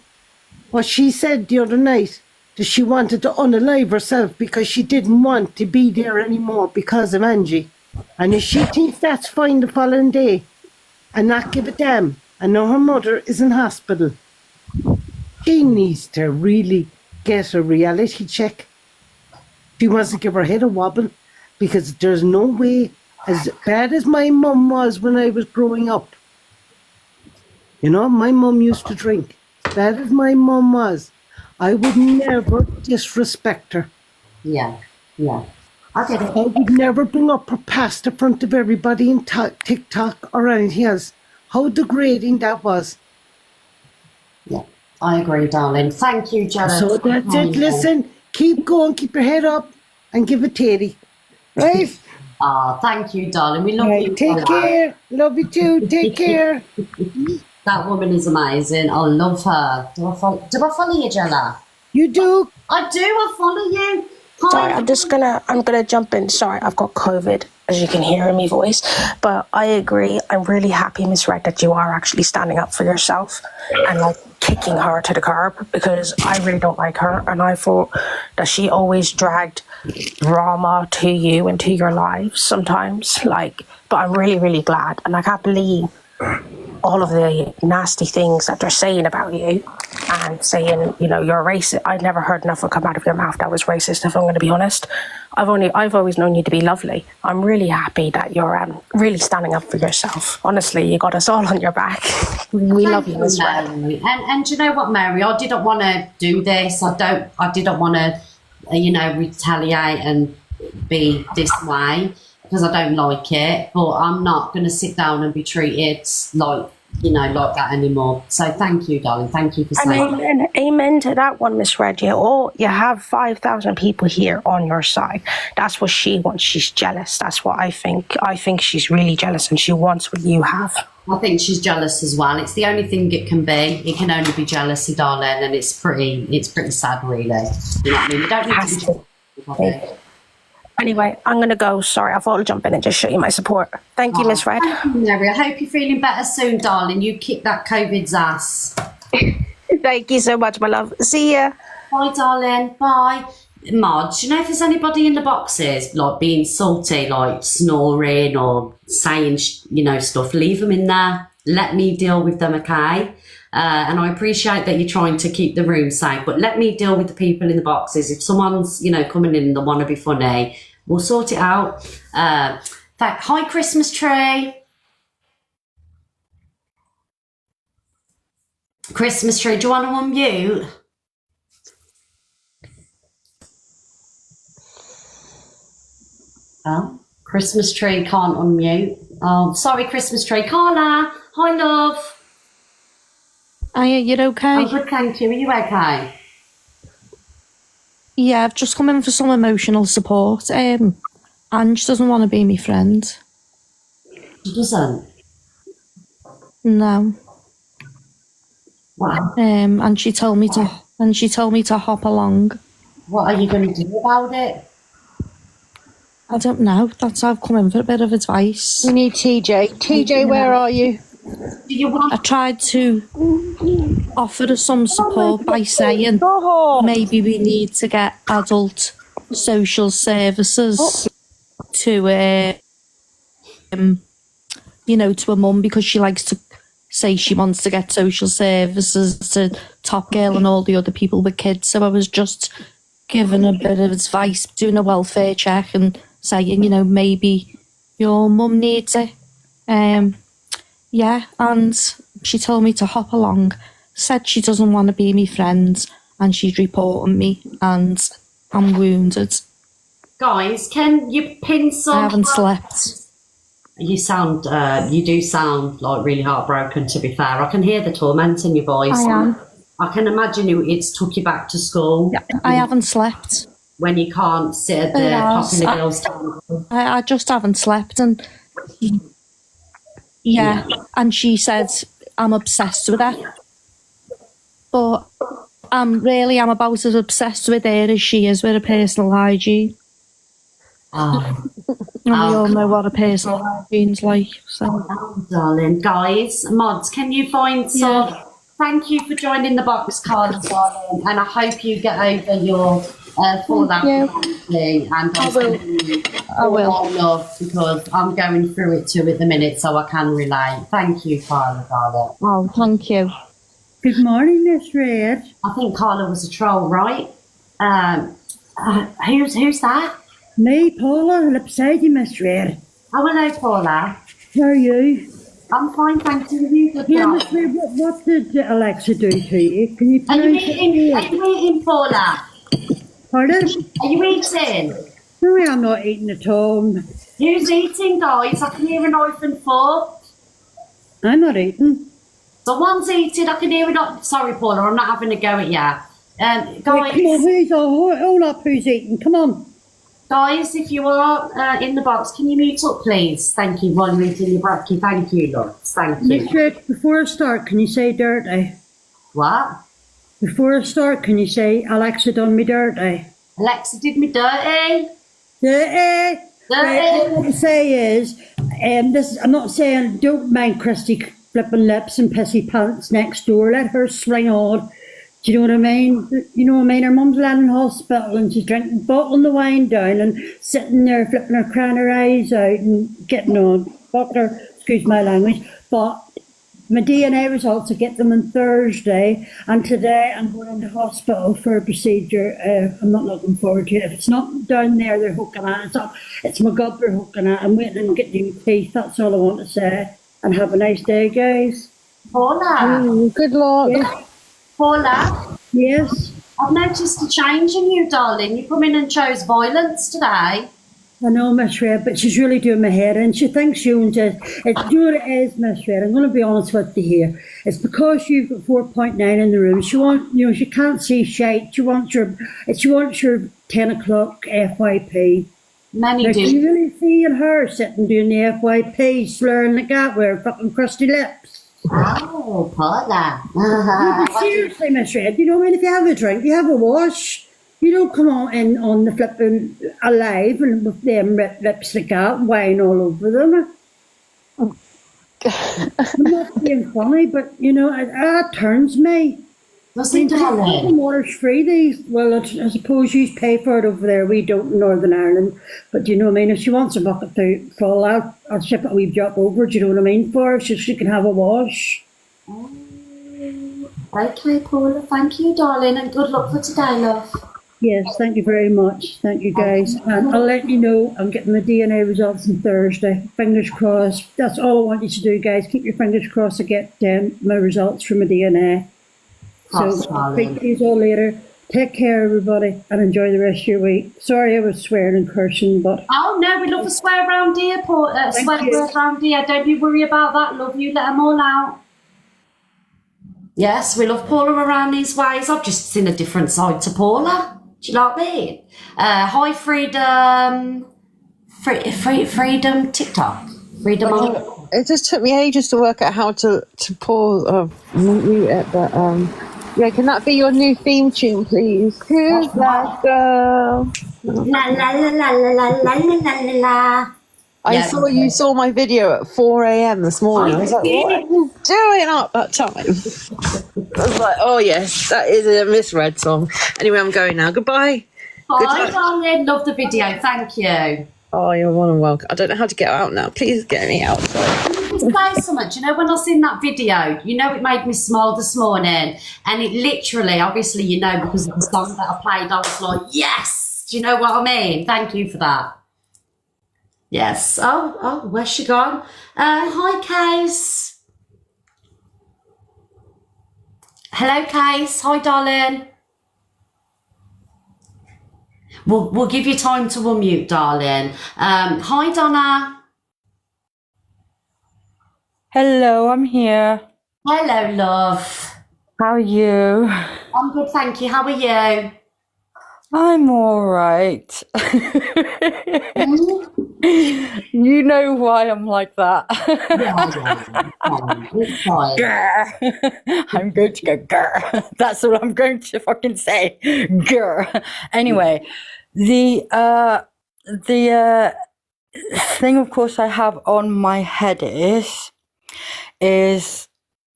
what she said the other night, that she wanted to unalive herself because she didn't want to be there anymore because of Angie. And if she thinks that's fine the following day and not give a damn, and know her mother is in hospital, she needs to really get a reality check. She wants to give her head a wobble because there's no way, as bad as my mum was when I was growing up. My mum used to drink. As bad as my mum was, I would never disrespect her. Yeah. I get it. I would never bring up her past in front of everybody in TikTok or anything else. How degrading that was. Yeah, I agree, darling. Thank you, Janet. So that's it. Listen, keep going, keep your head up, and give a teddy. Right? Thank you, darling. We love you. Take care. Love you too. Take care. That woman is amazing. I love her. Do I follow you, Jella? You do? I do. I follow you. Hi. Sorry, I'm gonna jump in. Sorry, I've got COVID, as you can hear in my voice. But I agree. I'm really happy, Miss Red, that you are actually standing up for yourself and kicking her to the curb, because I really don't like her, and I thought that she always dragged drama to you and to your lives sometimes. But I'm really, really glad, and I can't believe all of the nasty things that they're saying about you and saying, you're racist. I've never heard nothing come out of your mouth that was racist, if I'm going to be honest. I've always known you to be lovely. I'm really happy that you're really standing up for yourself. Honestly, you got us all on your back. We love you, Miss Red. And do you know what, Mary? I didn't want to do this. I didn't want to, retaliate and be this way, because I don't like it, but I'm not going to sit down and be treated like that anymore. So thank you, darling. Thank you for saying that. Amen to that one, Miss Red. You have 5,000 people here on your side. That's what she wants. She's jealous. That's what I think. I think she's really jealous and she wants what you have. I think she's jealous as well. It's the only thing it can be. It can only be jealousy, darling, and it's pretty sad, really. You know what I mean? You don't need to be Anyway, I'm going to go. Sorry, I thought I'd jump in and just show you my support. Thank you, Miss Red. Thank you, Mary. I hope you're feeling better soon, darling. You kick that COVID's ass. Thank you so much, my love. See ya. Bye, darling. Bye. Mod, do you know if there's anybody in the boxes, like, being salty, like snoring or saying, stuff? Leave them in there. Let me deal with them, okay? And I appreciate that you're trying to keep the room safe, but let me deal with the people in the boxes. If someone's, coming in and they want to be funny, we'll sort it out. Hi, Christmas tree. Christmas tree, do you want to unmute? Oh, Christmas tree can't unmute. Oh, sorry, Christmas tree. Carla, hi, love. Hiya, you're okay? I'm good, thank you. Are you okay? Yeah, I've just come in for some emotional support. Ange doesn't want to be my friend. She doesn't? No. Wow. And she told me to hop along. What are you going to do about it? I don't know. That's why I've come in for a bit of advice. We need TJ. TJ, where are you? I tried to offer her some support by saying maybe we need to get adult social services to to a mum, because she likes to say she wants to get social services to Top Girl and all the other people with kids. So I was just giving a bit of advice, doing a welfare check and saying, maybe your mum needs it. Yeah, and she told me to hop along, said she doesn't want to be my friend and she's reporting me and I'm wounded. Guys, can you pin some... I haven't slept. You do sound like really heartbroken, to be fair. I can hear the torment in your voice. I am. I can imagine it's took you back to school. Yeah, I haven't slept. When you can't sit at the top in the girls' town. I just haven't slept, and yeah, and she said I'm obsessed with her. But I'm about as obsessed with her as she is with her personal hygiene. And we all know what a personal hygiene's like. So, darling, guys, mods, can you find some? Yeah. Thank you for joining the box, Carla, darling, and I hope you get over your fallout. And I will. Love, because I'm going through it too at the minute, so I can relate. Thank you, Carla, darling. Oh, thank you. Good morning, Miss Red. I think Carla was a troll, right? Who's that? Me, Paula, beside you, Miss Red. Oh, hello, Paula. How are you? I'm fine, thank you. You good? Yeah, Miss Red, what did Alexa do to you? Can you Are you eating, Paula? Pardon? Are you eating? No, I'm not eating at all. Who's eating, guys? I can hear a knife and fork. I'm not eating. Someone's eating. I can hear it. Sorry, Paula, I'm not having a go at you. Guys. Wait, come on, hold up, who's eating? Come on. Guys, if you are in the box, can you mute up, please? Thank you, while you're eating your brekkie. Thank you, love. Thank you. Miss Red, before I start, can you say dirty? What? Before I start, can you say Alexa done me dirty? Alexa did me dirty? Dirty? Right, what I say is, I'm not saying don't mind Christy flipping lips and pissy pants next door. Let her sling on. Do you know what I mean? You know what I mean? Her mum's lying in hospital and she's drinking, bottling the wine down and sitting there flipping her, crying her eyes out and getting on. Fuck her, excuse my language. But my DNA results, I get them on Thursday, and today I'm going into hospital for a procedure. I'm not looking forward to it. If it's not down there they're hooking at, it's my gut they're hooking at. I'm waiting and getting new teeth, that's all I want to say. And have a nice day, guys. Paula. Good luck. Yes. Paula. Yes? I've noticed a change in you, darling. You come in and chose violence today. I know, Miss Red, but she's really doing my head in. She thinks you and just, do you know what it is, Miss Red? I'm going to be honest with you here. It's because you've got 4.9 in the room. She can't see shite. She wants your 10 o'clock FYP. Many now, do. Can you really see her sitting doing the FYP, slurring like that with her fucking crusty lips? Oh, Paula. Seriously, Miss Red, you know, I mean, if you have a drink, you have a wash. You don't come on in on the flipping alive and with them lipstick out, wine all over them. I'm not being funny, but you know, it turns me. Doesn't it? Water's free. I suppose you pay for it over there. We don't in Northern Ireland, but you know what I mean. If she wants a bucket to full out, I'll ship a wee drop over. Do you know what I mean? For her, so she can have a wash. Okay, Paula. Thank you, darling, and good luck for today, love. Yes, thank you very much. Thank you, guys. And I'll let you know. I'm getting the DNA results on Thursday. Fingers crossed. That's all I want you to do, guys. Keep your fingers crossed to get my results from my DNA. So I'll speak to you all later. Take care, everybody, and enjoy the rest of your week. Sorry I was swearing and cursing, but... Oh, no, we love to swear around here, swear words around here. Don't you worry about that, love. You let them all out. Yes, we love Paula around these ways. I've just seen a different side to Paula. Do you like me? Hi, Freedom... Freedom TikTok. Freedom on... It just took me ages to work out how to pause mute it, but yeah, can that be your new theme tune, please? Who's that girl? La la la la la la la la la. I saw you saw my video at 4 a.m. this morning. I was like, what are you doing up that time? I was like, oh yes, that is a misread song. Anyway, I'm going now. Goodbye. Bye, darling. Love the video. Thank you. Oh, you're more than welcome. I don't know how to get out now. Please get me out. To play so much. You know, when I seen that video, you know, it made me smile this morning, and it literally, obviously, you know, because of the song that I played, I was like, yes. Do you know what I mean? Thank you for that. Yes. Oh, where's she gone? Hi, Case. Hello, Case. Hi, darling. We'll give you time to unmute, darling. Hi, Donna. Hello, I'm here. Hello, love. How are you? I'm good, thank you. How are you? I'm all right. You know why I'm like that. I'm going to go grr. That's all I'm going to fucking say. Grr. Anyway, the thing, of course, I have on my head is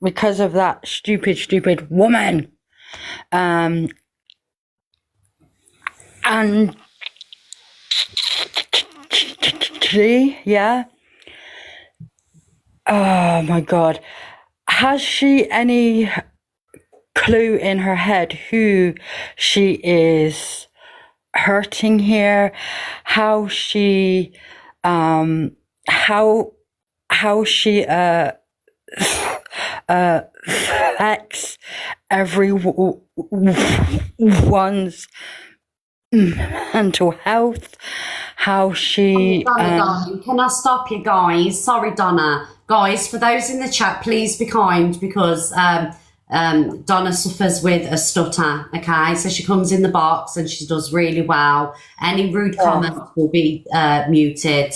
because of that stupid woman. And yeah. Oh my God. Has she any clue in her head who she is hurting here? How she affects everyone's mental health, how she Donna, can I stop you guys? Sorry, Donna. Guys, for those in the chat, please be kind, because Donna suffers with a stutter, okay? So she comes in the box and she does really well. Any rude comments will be muted.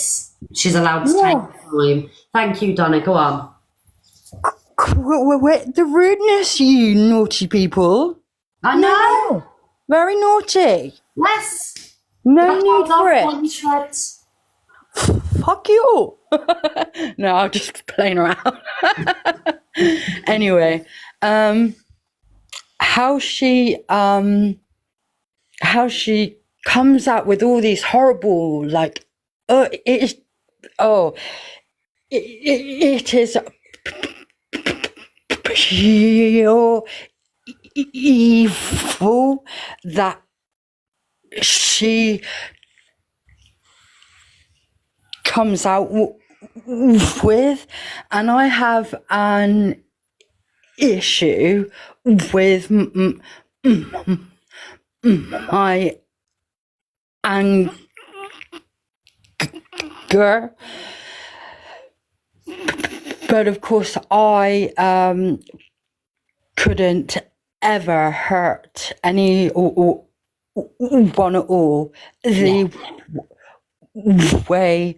She's allowed to take time. Thank you, Donna. Go on. The rudeness, you naughty people. I know. Very naughty. Yes. No need for it. Fuck you. No, I'm just playing around. Anyway, how she comes out with all these horrible, like, it is pure evil that she comes out with, and I have an issue with my anger, but of course I couldn't ever hurt anyone at all the way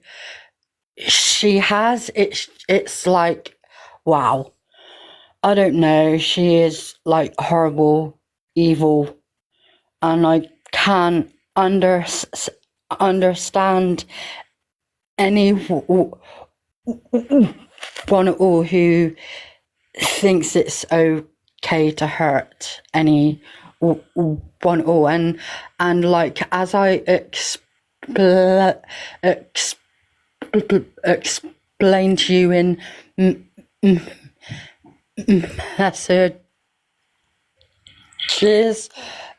she has. It's like, wow, I don't know, she is like horrible, evil, and I can understand anyone at all who thinks it's okay to hurt anyone at all, and like as I explained to you in messages,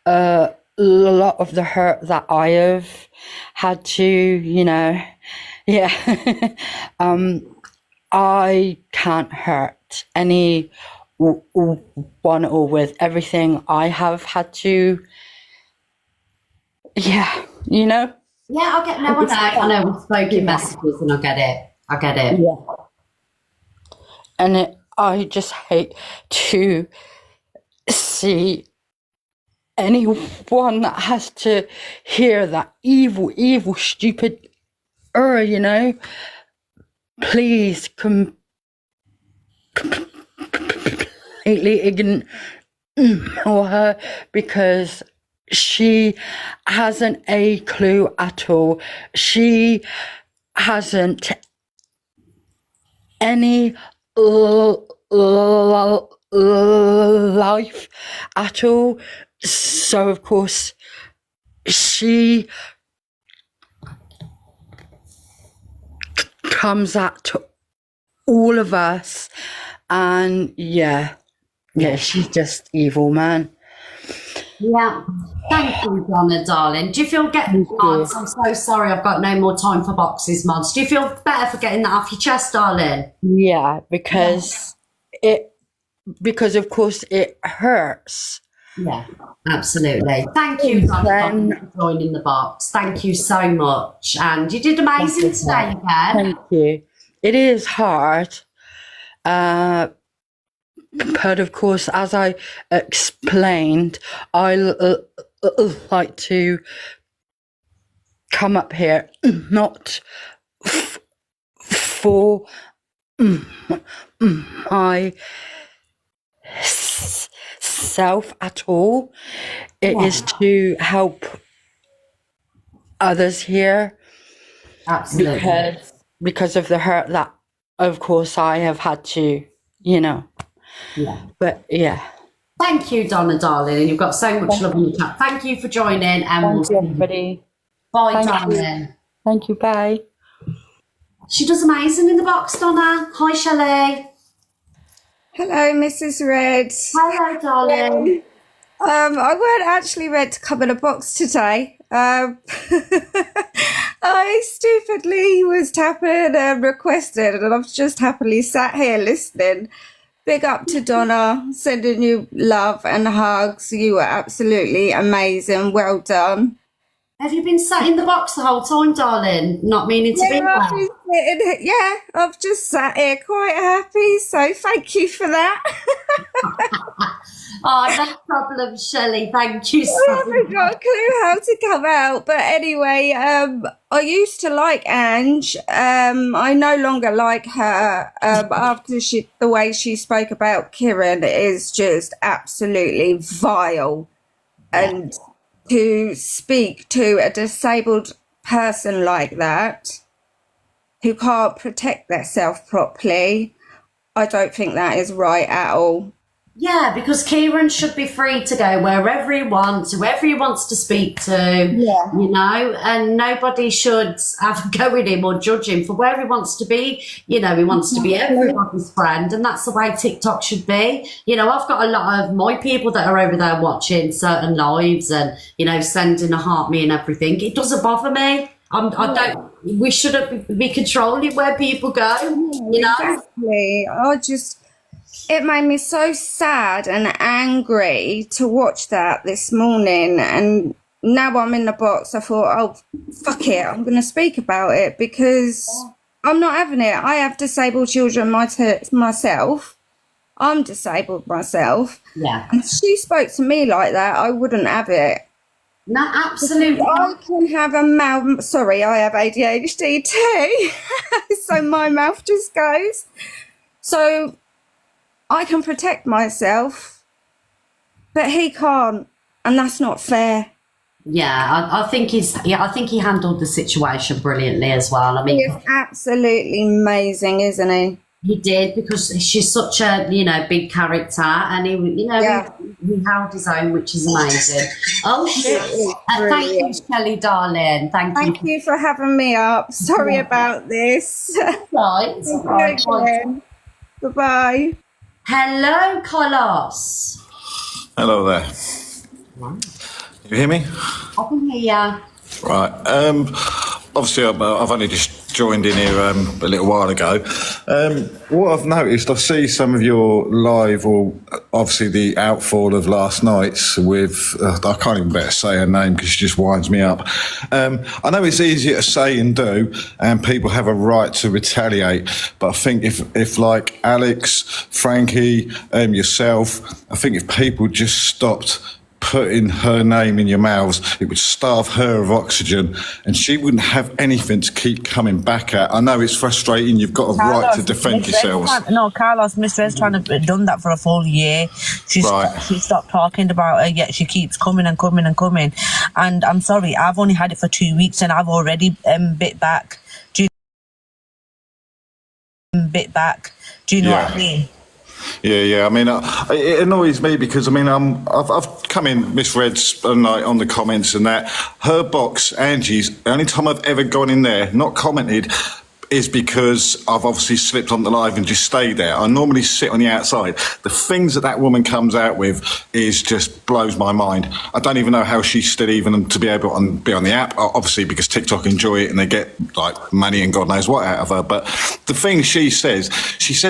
a lot of the hurt that I have had to, I can't hurt anyone or with everything I have had to, Yeah, I get no, I know we've spoken messages and I get it. Yeah. And I just hate to see anyone that has to hear that evil, stupid, please completely ignore her, because she hasn't a clue at all. She hasn't any life at all. So of course she comes at all of us, and yeah, she's just evil, man. Yeah. Thank you, Donna, darling. Do you feel mods? I'm so sorry, I've got no more time for boxes, mods. Do you feel better for getting that off your chest, darling? Yeah, because of course it hurts. Yeah, absolutely. Thank you, Donna, for joining the box. Thank you so much. And you did amazing today, again. Thank you. It is hard. But of course, as I explained, I like to come up here not for myself at all. It is to help others here. Absolutely. Because of the hurt that, of course, I have had to, Yeah. But yeah. Thank you, Donna, darling. And you've got so much love in the chat. Thank you for joining. And Thank you, everybody. Bye, darling. Thank you. Bye. She does amazing in the box, Donna. Hi, Shelley. Hello, Mrs. Red. Hello, darling. I weren't actually meant to come in a box today. I stupidly was tapping and requested, and I've just happily sat here listening. Big up to Donna, sending you love and hugs. You were absolutely amazing. Well done. Have you been sat in the box the whole time, darling? Not meaning to be there? I've just sat here quite happy, so thank you for that. Oh, no problem, Shelley. Thank you so much. I haven't got a clue how to come out. But anyway, I used to like Ange. I no longer like her after the way she spoke about Kieran is just absolutely vile. And to speak to a disabled person like that who can't protect themselves properly, I don't think that is right at all. Yeah, because Kieran should be free to go wherever he wants, whoever he wants to speak to, and nobody should have a go at him or judge him for where he wants to be. He wants to be everybody's friend, and that's the way TikTok should be. I've got a lot of my people that are over there watching certain lives and, sending a heart me and everything. It doesn't bother me. We shouldn't be controlling where people go, Exactly. It made me so sad and angry to watch that this morning, and now I'm in the box. I thought, oh, fuck it, I'm going to speak about it because I'm not having it. I have disabled children myself. I'm disabled myself. Yeah. And if she spoke to me like that, I wouldn't have it. No, absolutely. I can have a mouth. Sorry, I have ADHD too. So my mouth just goes. So I can protect myself, but he can't, and that's not fair. Yeah, I think I think he handled the situation brilliantly as well. I mean, He is absolutely amazing, isn't he? he did, because she's such a, you know, big character, and he, you know, he held his own, which is amazing. Oh shit! Thank you, Shelley, darling. Thank you for having me up. Sorry about this. Right. Thank you again. Bye-bye. Hello, Carlos. Hello there. You hear me? I can hear ya. Right. Obviously, I've only just joined in here a little while ago. What I've noticed, I see some of your live, or obviously the outfall of last night's with, I can't even better say her name because she just winds me up. I know it's easier to say and do, and people have a right to retaliate, but I think if like Alex, Frankie, yourself, I think if people just stopped putting her name in your mouths, it would starve her of oxygen, and she wouldn't have anything to keep coming back at. I know it's frustrating. You've got a right to defend yourselves. Carlos, Miss Red's trying to done that for a full year. She stopped talking about her, yet she keeps coming and coming and coming. And I'm sorry, I've only had it for 2 weeks, and I've already bit back. Do you know what I mean? Yeah. I mean, it annoys me because I mean, I've come in misreads on the comments and that. Her box, Angie's, the only time I've ever gone in there, not commented, is because I've obviously slipped on the live and just stayed there. I normally sit on the outside. The things that woman comes out with is just blows my mind. I don't even know how she's still even to be able to be on the app, obviously because TikTok enjoy it and they get like money and God knows what out of her. But the thing she says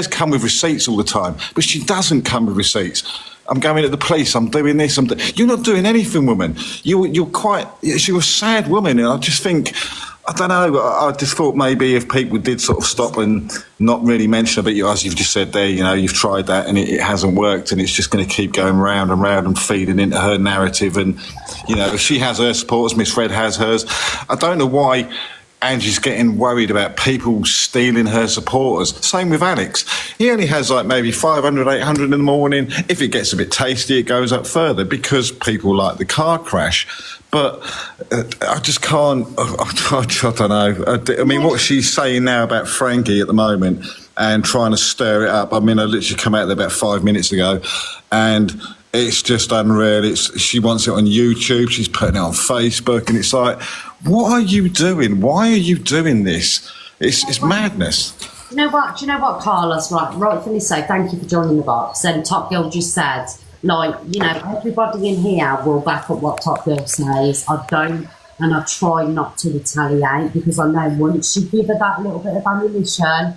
come with receipts all the time, but she doesn't come with receipts. I'm going to the police, I'm doing this, you're not doing anything, woman. You're a sad woman, and I just think, I don't know, I just thought maybe if people did sort of stop and not really mention it, but as you've just said there, you know, you've tried that and it hasn't worked, and it's just going to keep going round and round and feeding into her narrative. And, you know, if she has her supporters, Miss Red has hers. I don't know why Angie's getting worried about people stealing her supporters. Same with Alex. He only has like maybe 500, 800 in the morning. If it gets a bit tasty, it goes up further because people like the car crash. But I just can't, I don't know. I mean, what she's saying now about Frankie at the moment and trying to stir it up. I mean, I literally come out there about 5 minutes ago and it's just unreal. She wants it on YouTube. She's putting it on Facebook, and it's like, what are you doing? Why are you doing this? It's madness. Do you know what, Carlos? Rightfully so. Thank you for joining the box. And Top Girl just said, like, you know, everybody in here will back up what Top Girl says. I don't, and I try not to retaliate because I know once you give her that little bit of ammunition,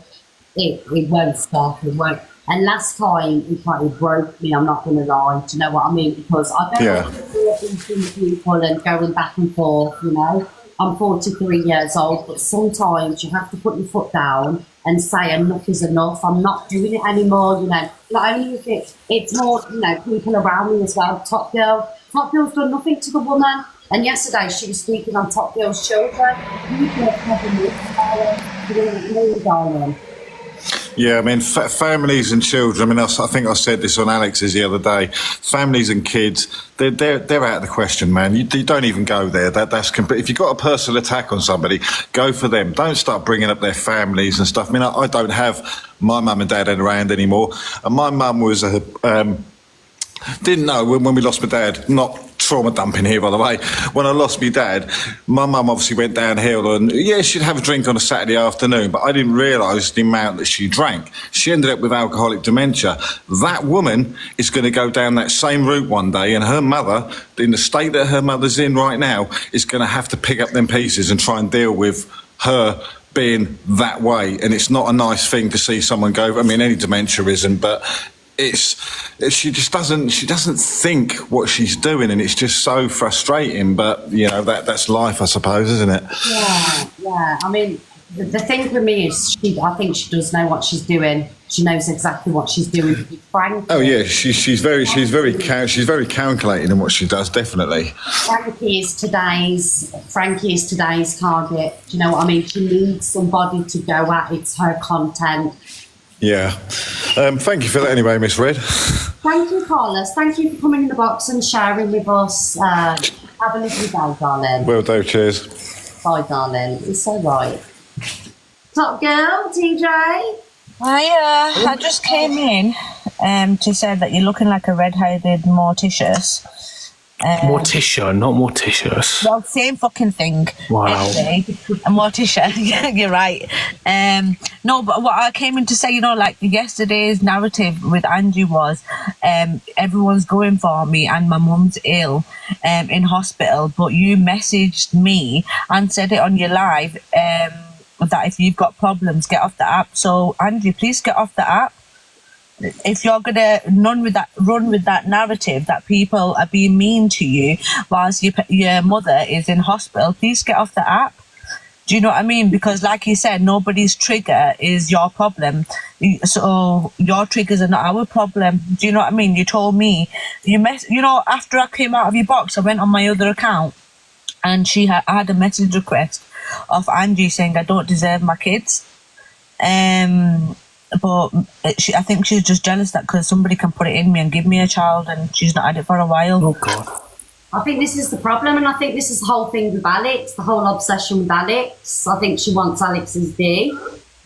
it won't stop. It won't. And last time, it broke me, I'm not going to lie. Do you know what I mean? Because I don't want to be people and going back and forth, you know. I'm 43 years old, but sometimes you have to put your foot down and say enough is enough. I'm not doing it anymore, you know. Not only is it's more, you know, people around me as well. Top Girl's done nothing to the woman. And yesterday she was speaking on Top Girl's children. You could have darling. Yeah, I mean, families and children. I mean, I think I said this on Alex's the other day. Families and kids, they're out of the question, man. You don't even go there. That's complete. If you've got a personal attack on somebody, go for them. Don't start bringing up their families and stuff. I mean, I don't have my mum and dad around anymore, and my mum was didn't know when we lost my dad. Not trauma dumping here, by the way. When I lost my dad, my mum obviously went downhill, and she'd have a drink on a Saturday afternoon, but I didn't realise the amount that she drank. She ended up with alcoholic dementia. That woman is going to go down that same route one day, and her mother, in the state that her mother's in right now, is going to have to pick up them pieces and try and deal with her being that way. And it's not a nice thing to see someone go. I mean, any dementia isn't, but she doesn't think what she's doing, and it's just so frustrating. But you know, that's life, I suppose, isn't it? Yeah. I mean, the thing with me is I think she does know what she's doing. She knows exactly what she's doing. Frankie. Oh yeah, she's very calculating in what she does. Definitely. Frankie is today's target. Do you know what I mean? She needs somebody to go at. It's her content. Yeah. Thank you for that anyway, Miss Red. Thank you, Carlos. Thank you for coming in the box and sharing with us. Have a lovely day, darling. Will do, cheers. Bye, darling. It's so right. Top girl, TJ. I just came in to say that you're looking like a red-headed Morticius. Morticia, not Morticius. Well, same fucking thing. Wow. Anyway, a Morticia. Yeah, you're right. No, but what I came in to say, you know, like yesterday's narrative with Angie was, everyone's going for me and my mum's ill in hospital, but you messaged me and said it on your live that if you've got problems, get off the app. So, Angie, please get off the app. If you're gonna run with that narrative that people are being mean to you whilst your mother is in hospital, please get off the app. Do you know what I mean? Because like you said, nobody's trigger is your problem, so your triggers are not our problem. Do you know what I mean? You told me after I came out of your box, I went on my other account and I had a message request of Angie saying I don't deserve my kids. But I think she's just jealous that because somebody can put it in me and give me a child, and she's not had it for a while. Oh God! I think this is the problem, and I think this is the whole thing with Alex, the whole obsession with Alex. I think she wants Alex's D.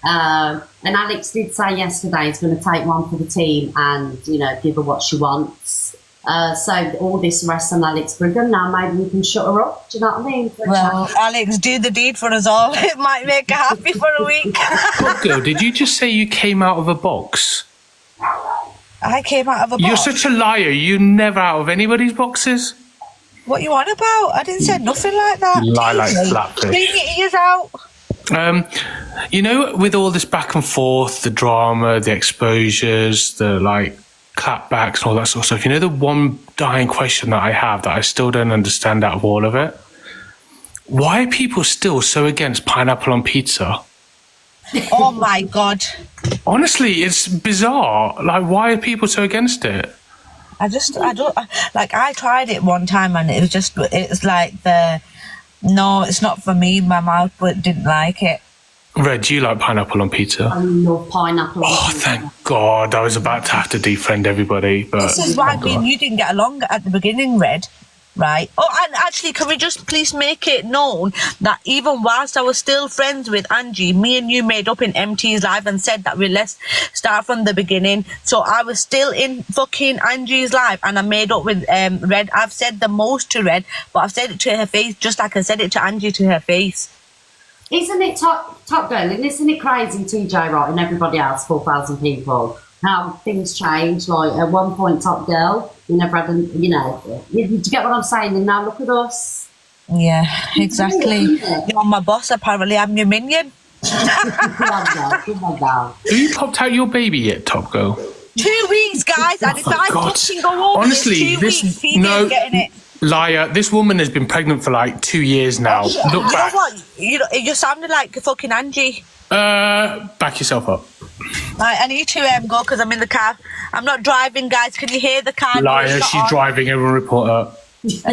And Alex did say yesterday he's going to take one for the team and give her what she wants. So all this rests on Alex Brigham. Now maybe we can shut her up. Do you know what I mean? Well, Alex, do the deed for us all. It might make her happy for a week. Good girl, did you just say you came out of a box? I came out of a box. You're such a liar. You never out of anybody's boxes. What you on about? I didn't say nothing like that. Lie like flatfish. Clean your ears out. With all this back and forth, the drama, the exposures, the clapbacks and all that sort of stuff, the one dying question that I have that I still don't understand out of all of it, why are people still so against pineapple on pizza? Oh my God. Honestly, it's bizarre. Why are people so against it? I tried it one time and it's not for me. My mouth didn't like it. Red, do you like pineapple on pizza? I love pineapple on pizza. Oh, thank God. I was about to have to defriend everybody. But this is why me and you didn't get along at the beginning, Red. Right? Oh, and actually, can we just please make it known that even whilst I was still friends with Angie, me and you made up in MT's live and said that let's start from the beginning. So I was still in fucking Angie's live and I made up with Red. I've said the most to Red, but I've said it to her face just like I said it to Angie to her face. Isn't it top girl? And isn't it crazy, TJ, right, and everybody else, 4,000 people, how things change? At one point, top girl, you never had, you get what I'm saying? And now look at us. Yeah, exactly. You're my boss, apparently. I'm your minion. Have you popped out your baby yet, top girl? 2 weeks, guys. And if I fucking go over honestly, this 2 weeks, TJ's getting it. Liar, this woman has been pregnant for 2 years now. Look back. Know what? You sounded like fucking Angie. Back yourself up. Right, I need to go because I'm in the car. I'm not driving, guys. Can you hear the car? Liar, she's driving. Everyone report her.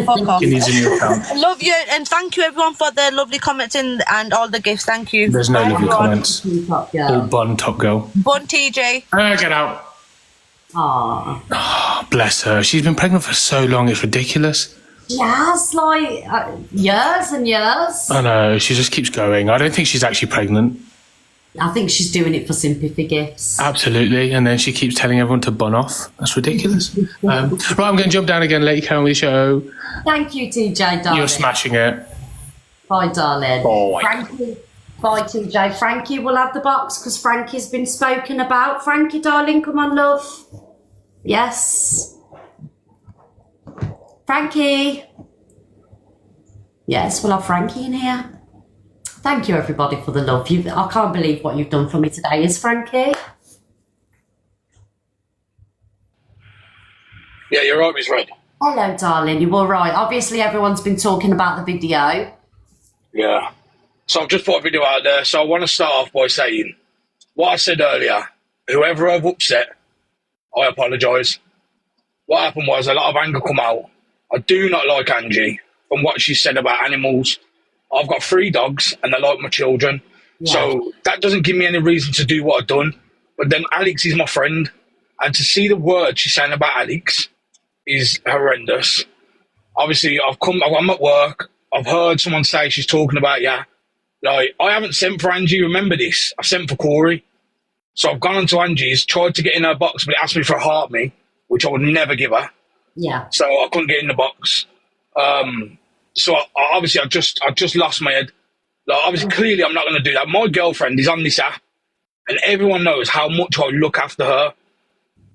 Fuck off. Guineas in your account. I love you and thank you everyone for the lovely comments and all the gifts. Thank you. There's no lovely comments. All bun, top girl. Bun TJ. Get out. Aww. Oh, bless her. She's been pregnant for so long. It's ridiculous. Yes, years and years. I know. She just keeps going. I don't think she's actually pregnant. I think she's doing it for sympathy gifts. Absolutely. And then she keeps telling everyone to bun off. That's ridiculous. Right, I'm going to jump down again. Let you carry on with the show. Thank you, TJ, darling. You're smashing it. Bye, darling. Bye. Frankie. Bye, TJ. Frankie will have the box because Frankie's been spoken about. Frankie, darling, come on, love. Yes. Frankie. Yes, we'll have Frankie in here. Thank you, everybody, for the love. I can't believe what you've done for me today. Is Frankie? Yeah, you're right, Miss Red. Hello, darling. You all right? Obviously, everyone's been talking about the video. Yeah. So I've just put a video out there. So I want to start off by saying what I said earlier. Whoever I've upset, I apologise. What happened was a lot of anger come out. I do not like Angie from what she said about animals. I've got 3 dogs and they're like my children. Yeah. So that doesn't give me any reason to do what I've done. But then Alex is my friend. And to see the words she's saying about Alex is horrendous. Obviously, I'm at work. I've heard someone say she's talking about you. Like, I haven't sent for Angie. Remember this? I sent for Corey. So I've gone onto Angie's, tried to get in her box, but it asked me for a heart me, which I would never give her. Yeah. So I couldn't get in the box. So I just lost my head. Like, obviously, clearly, I'm not going to do that. My girlfriend is on this app, and everyone knows how much I look after her.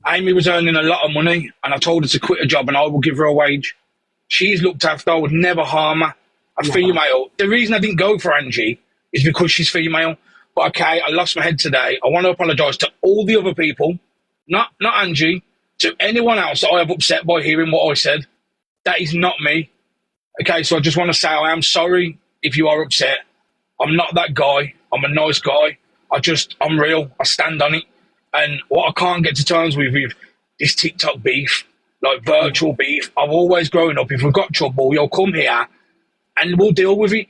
Amy was earning a lot of money, and I told her to quit a job, and I will give her a wage. She's looked after. I would never harm her. A female. The reason I didn't go for Angie is because she's female. But okay, I lost my head today. I want to apologise to all the other people, not Angie, to anyone else that I have upset by hearing what I said. That is not me. Okay, so I just want to say I am sorry if you are upset. I'm not that guy. I'm a nice guy. I'm real. I stand on it. And what I can't get to terms with this TikTok beef, like virtual beef. I've always grown up, if we've got trouble, you'll come here and we'll deal with it.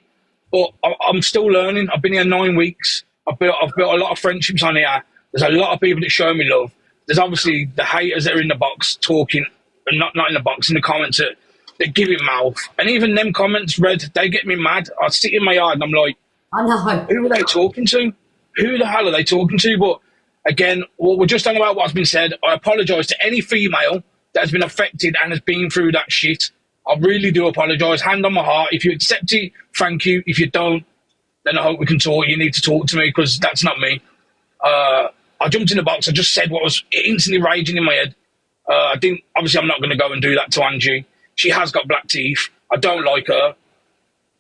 But I'm still learning. I've been here 9 weeks. I've built a lot of friendships on here. There's a lot of people that show me love. There's obviously the haters that are in the box talking, and not in the box, in the comments that give it mouth. And even them comments, Red, they get me mad. I sit in my yard and I'm like, I know. Who are they talking to? Who the hell are they talking to? But again, we're just talking about what's been said. I apologise to any female that has been affected and has been through that shit. I really do apologise. Hand on my heart. If you accept it, thank you. If you don't, then I hope we can talk. You need to talk to me because that's not me. I jumped in the box. I just said what was instantly raging in my head. Obviously, I'm not going to go and do that to Angie. She has got black teeth. I don't like her.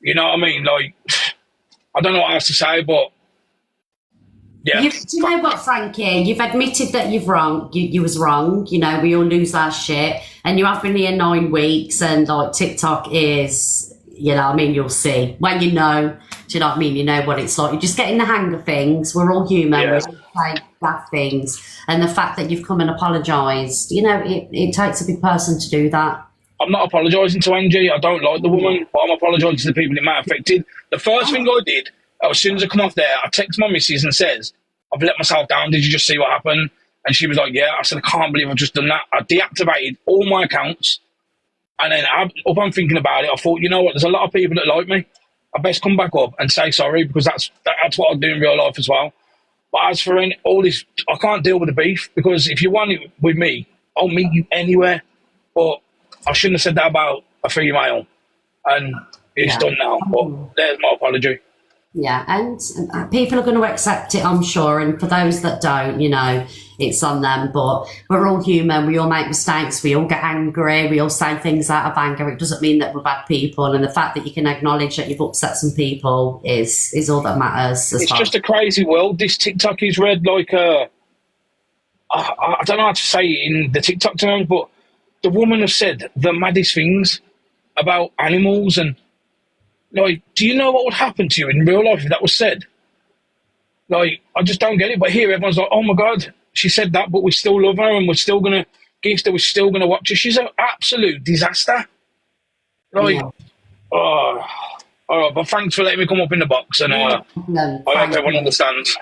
You know what I mean? Like, I don't know what else to say, but yeah. Do you know what, Frankie? You've admitted that you've wrong. You was wrong. You know, we all lose our shit. And you have been here 9 weeks, and like TikTok is, you know, I mean, you'll see. When you know, do you know what I mean? You know what it's like. You're just getting the hang of things. We're all human. Yeah. We all say bad things. And the fact that you've come and apologised, you know, it takes a big person to do that. I'm not apologising to Angie. I don't like the woman, but I'm apologising to the people it might have affected. The first thing I did, as soon as I come off there, I text my missus and says, I've let myself down. Did you just see what happened? And she was like, yeah. I said, I can't believe I've just done that. I deactivated all my accounts. And then I'm thinking about it. I thought, you know what? There's a lot of people that like me. I best come back up and say sorry, because that's what I do in real life as well. But as for all this, I can't deal with the beef, because if you want it with me, I'll meet you anywhere. But I shouldn't have said that about a female. And it's done now. But there's my apology. Yeah, and people are going to accept it, I'm sure. And for those that don't, you know, it's on them. But we're all human. We all make mistakes. We all get angry. We all say things out of anger. It doesn't mean that we're bad people. And the fact that you can acknowledge that you've upset some people is all that matters. It's just a crazy world. This TikTok is read like I don't know how to say it in the TikTok terms, but the woman has said the maddest things about animals. And like, do you know what would happen to you in real life if that was said? Like, I just don't get it. But here, everyone's like, oh my God, she said that, but we still love her and we're still going to watch her. She's an absolute disaster. Like, all right, but thanks for letting me come up in the box. And I hope everyone understands.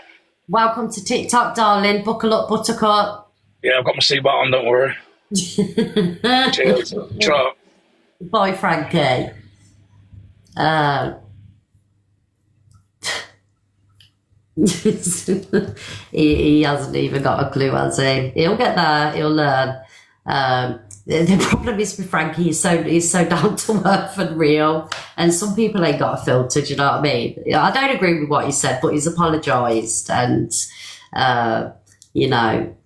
Welcome to TikTok, darling. Buckle up, buttercup. Yeah, I've got my seatbelt on, don't worry. Cheers. Ciao. Bye, Frankie. He hasn't even got a clue, has he? He'll get there. He'll learn. The problem is with Frankie, he's so down to earth and real, and some people ain't got a filter. Do you know what I mean? I don't agree with what he said, but he's apologised, and you know,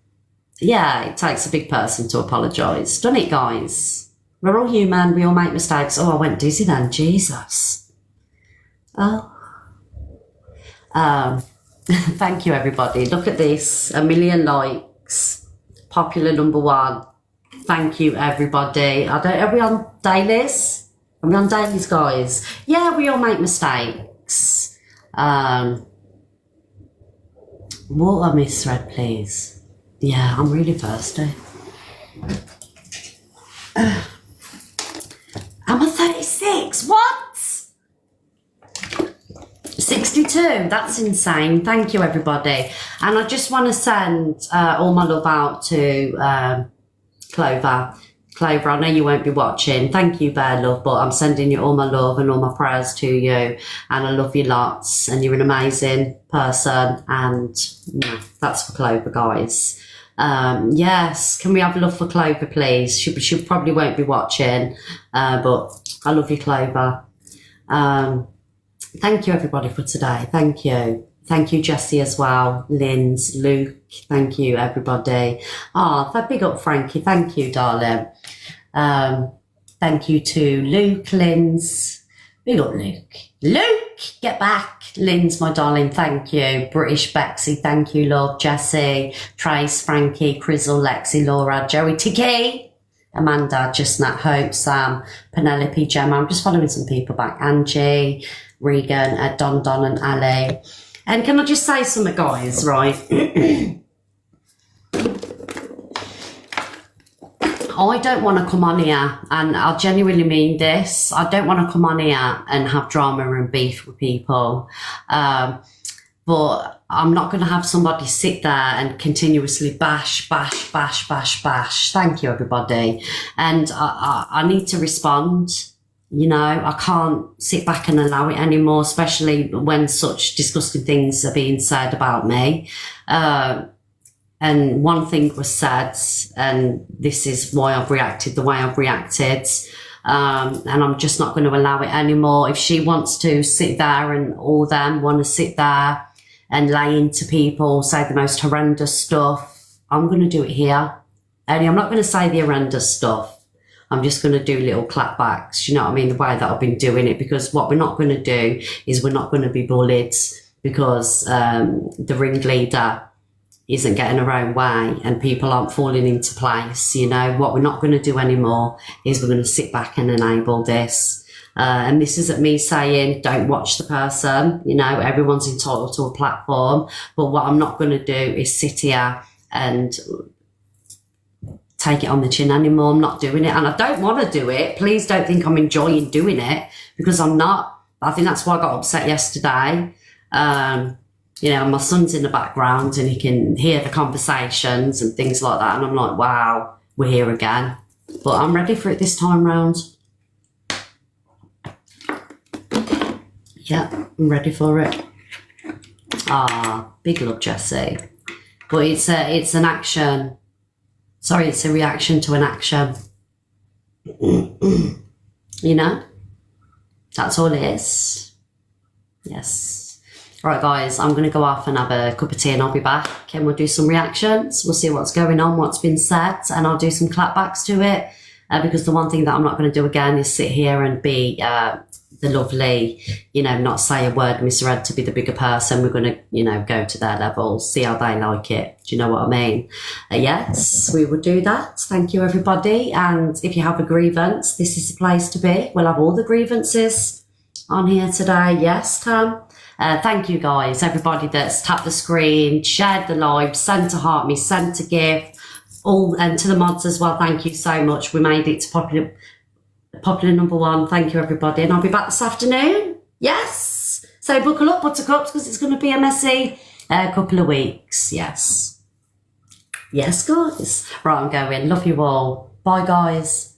yeah, it takes a big person to apologise, doesn't it, guys? We're all human. We all make mistakes. Oh, I went dizzy then. Jesus. Oh. Thank you, everybody. Look at this. 1 million likes. Popular #1. Thank you, everybody. Are we on dailies? Are we on dailies, guys? Yeah, we all make mistakes. Water, Miss Red, please. Yeah, I'm really thirsty. I'm a 36. What? 62. That's insane. Thank you, everybody. And I just want to send all my love out to Clover. Clover, I know you won't be watching. Thank you, Bear Love, but I'm sending you all my love and all my prayers to you. And I love you lots. And you're an amazing person. And yeah, that's for Clover, guys. Yes, can we have love for Clover, please? She probably won't be watching, but I love you, Clover. Thank you, everybody, for today. Thank you. Thank you, Jessie, as well. Linz, Luke, thank you, everybody. Oh, big up, Frankie. Thank you, darling. Thank you to Luke, Linz. Big up, Luke. Luke, get back. Linz, my darling, thank you. British Bexy, thank you, love. Jessie, Trace, Frankie, Crizzle, Lexi, Laura, Joey, Tiki, Amanda, Just Nat, Hope, Sam, Penelope, Gemma. I'm just following some people back. Angie, Regan, Don and Ali. And can I just say something, guys, right? I don't want to come on here, and I genuinely mean this, I don't want to come on here and have drama and beef with people. But I'm not going to have somebody sit there and continuously bash. Thank you, everybody. And I need to respond. You know, I can't sit back and allow it anymore, especially when such disgusting things are being said about me. And one thing was said, and this is why I've reacted the way I've reacted. And I'm just not going to allow it anymore. If she wants to sit there and all them want to sit there and lay into people, say the most horrendous stuff, I'm going to do it here. Only I'm not going to say the horrendous stuff. I'm just going to do little clapbacks, you know what I mean, the way that I've been doing it, because what we're not going to do is we're not going to be bullied because the ringleader isn't getting her own way and people aren't falling into place. You know, what we're not going to do anymore is we're going to sit back and enable this. And this isn't me saying don't watch the person, you know, everyone's entitled to a platform. But what I'm not going to do is sit here and take it on the chin anymore. I'm not doing it, and I don't want to do it. Please don't think I'm enjoying doing it, because I'm not. I think that's why I got upset yesterday. You know, my son's in the background and he can hear the conversations and things like that, and I'm like, wow, we're here again. But I'm ready for it this time round. Yeah, I'm ready for it. Ah, big love, Jessie. But it's an action. Sorry, it's a reaction to an action. You know? That's all it is. Yes. All right, guys, I'm going to go off and have a cup of tea and I'll be back and we'll do some reactions. We'll see what's going on, what's been said, and I'll do some clapbacks to it. Because the one thing that I'm not going to do again is sit here and be the lovely, you know, not say a word misread to be the bigger person. We're going to, you know, go to their level, see how they like it. Do you know what I mean? Yes, we will do that. Thank you, everybody. And if you have a grievance, this is the place to be. We'll have all the grievances on here today. Yes, Tom. Thank you, guys. Everybody that's tapped the screen, shared the live, sent a heart me, sent a gift, all, and to the mods as well. Thank you so much. We made it to popular #1. Thank you, everybody. And I'll be back this afternoon. Yes. So buckle up, buttercups, because it's going to be a messy couple of weeks. Yes. Yes, guys. Right, I'm going. Love you all. Bye, guys.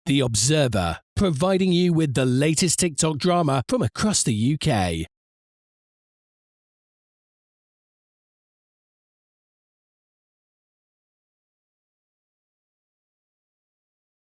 The Observer, providing you with the latest TikTok drama from across the UK.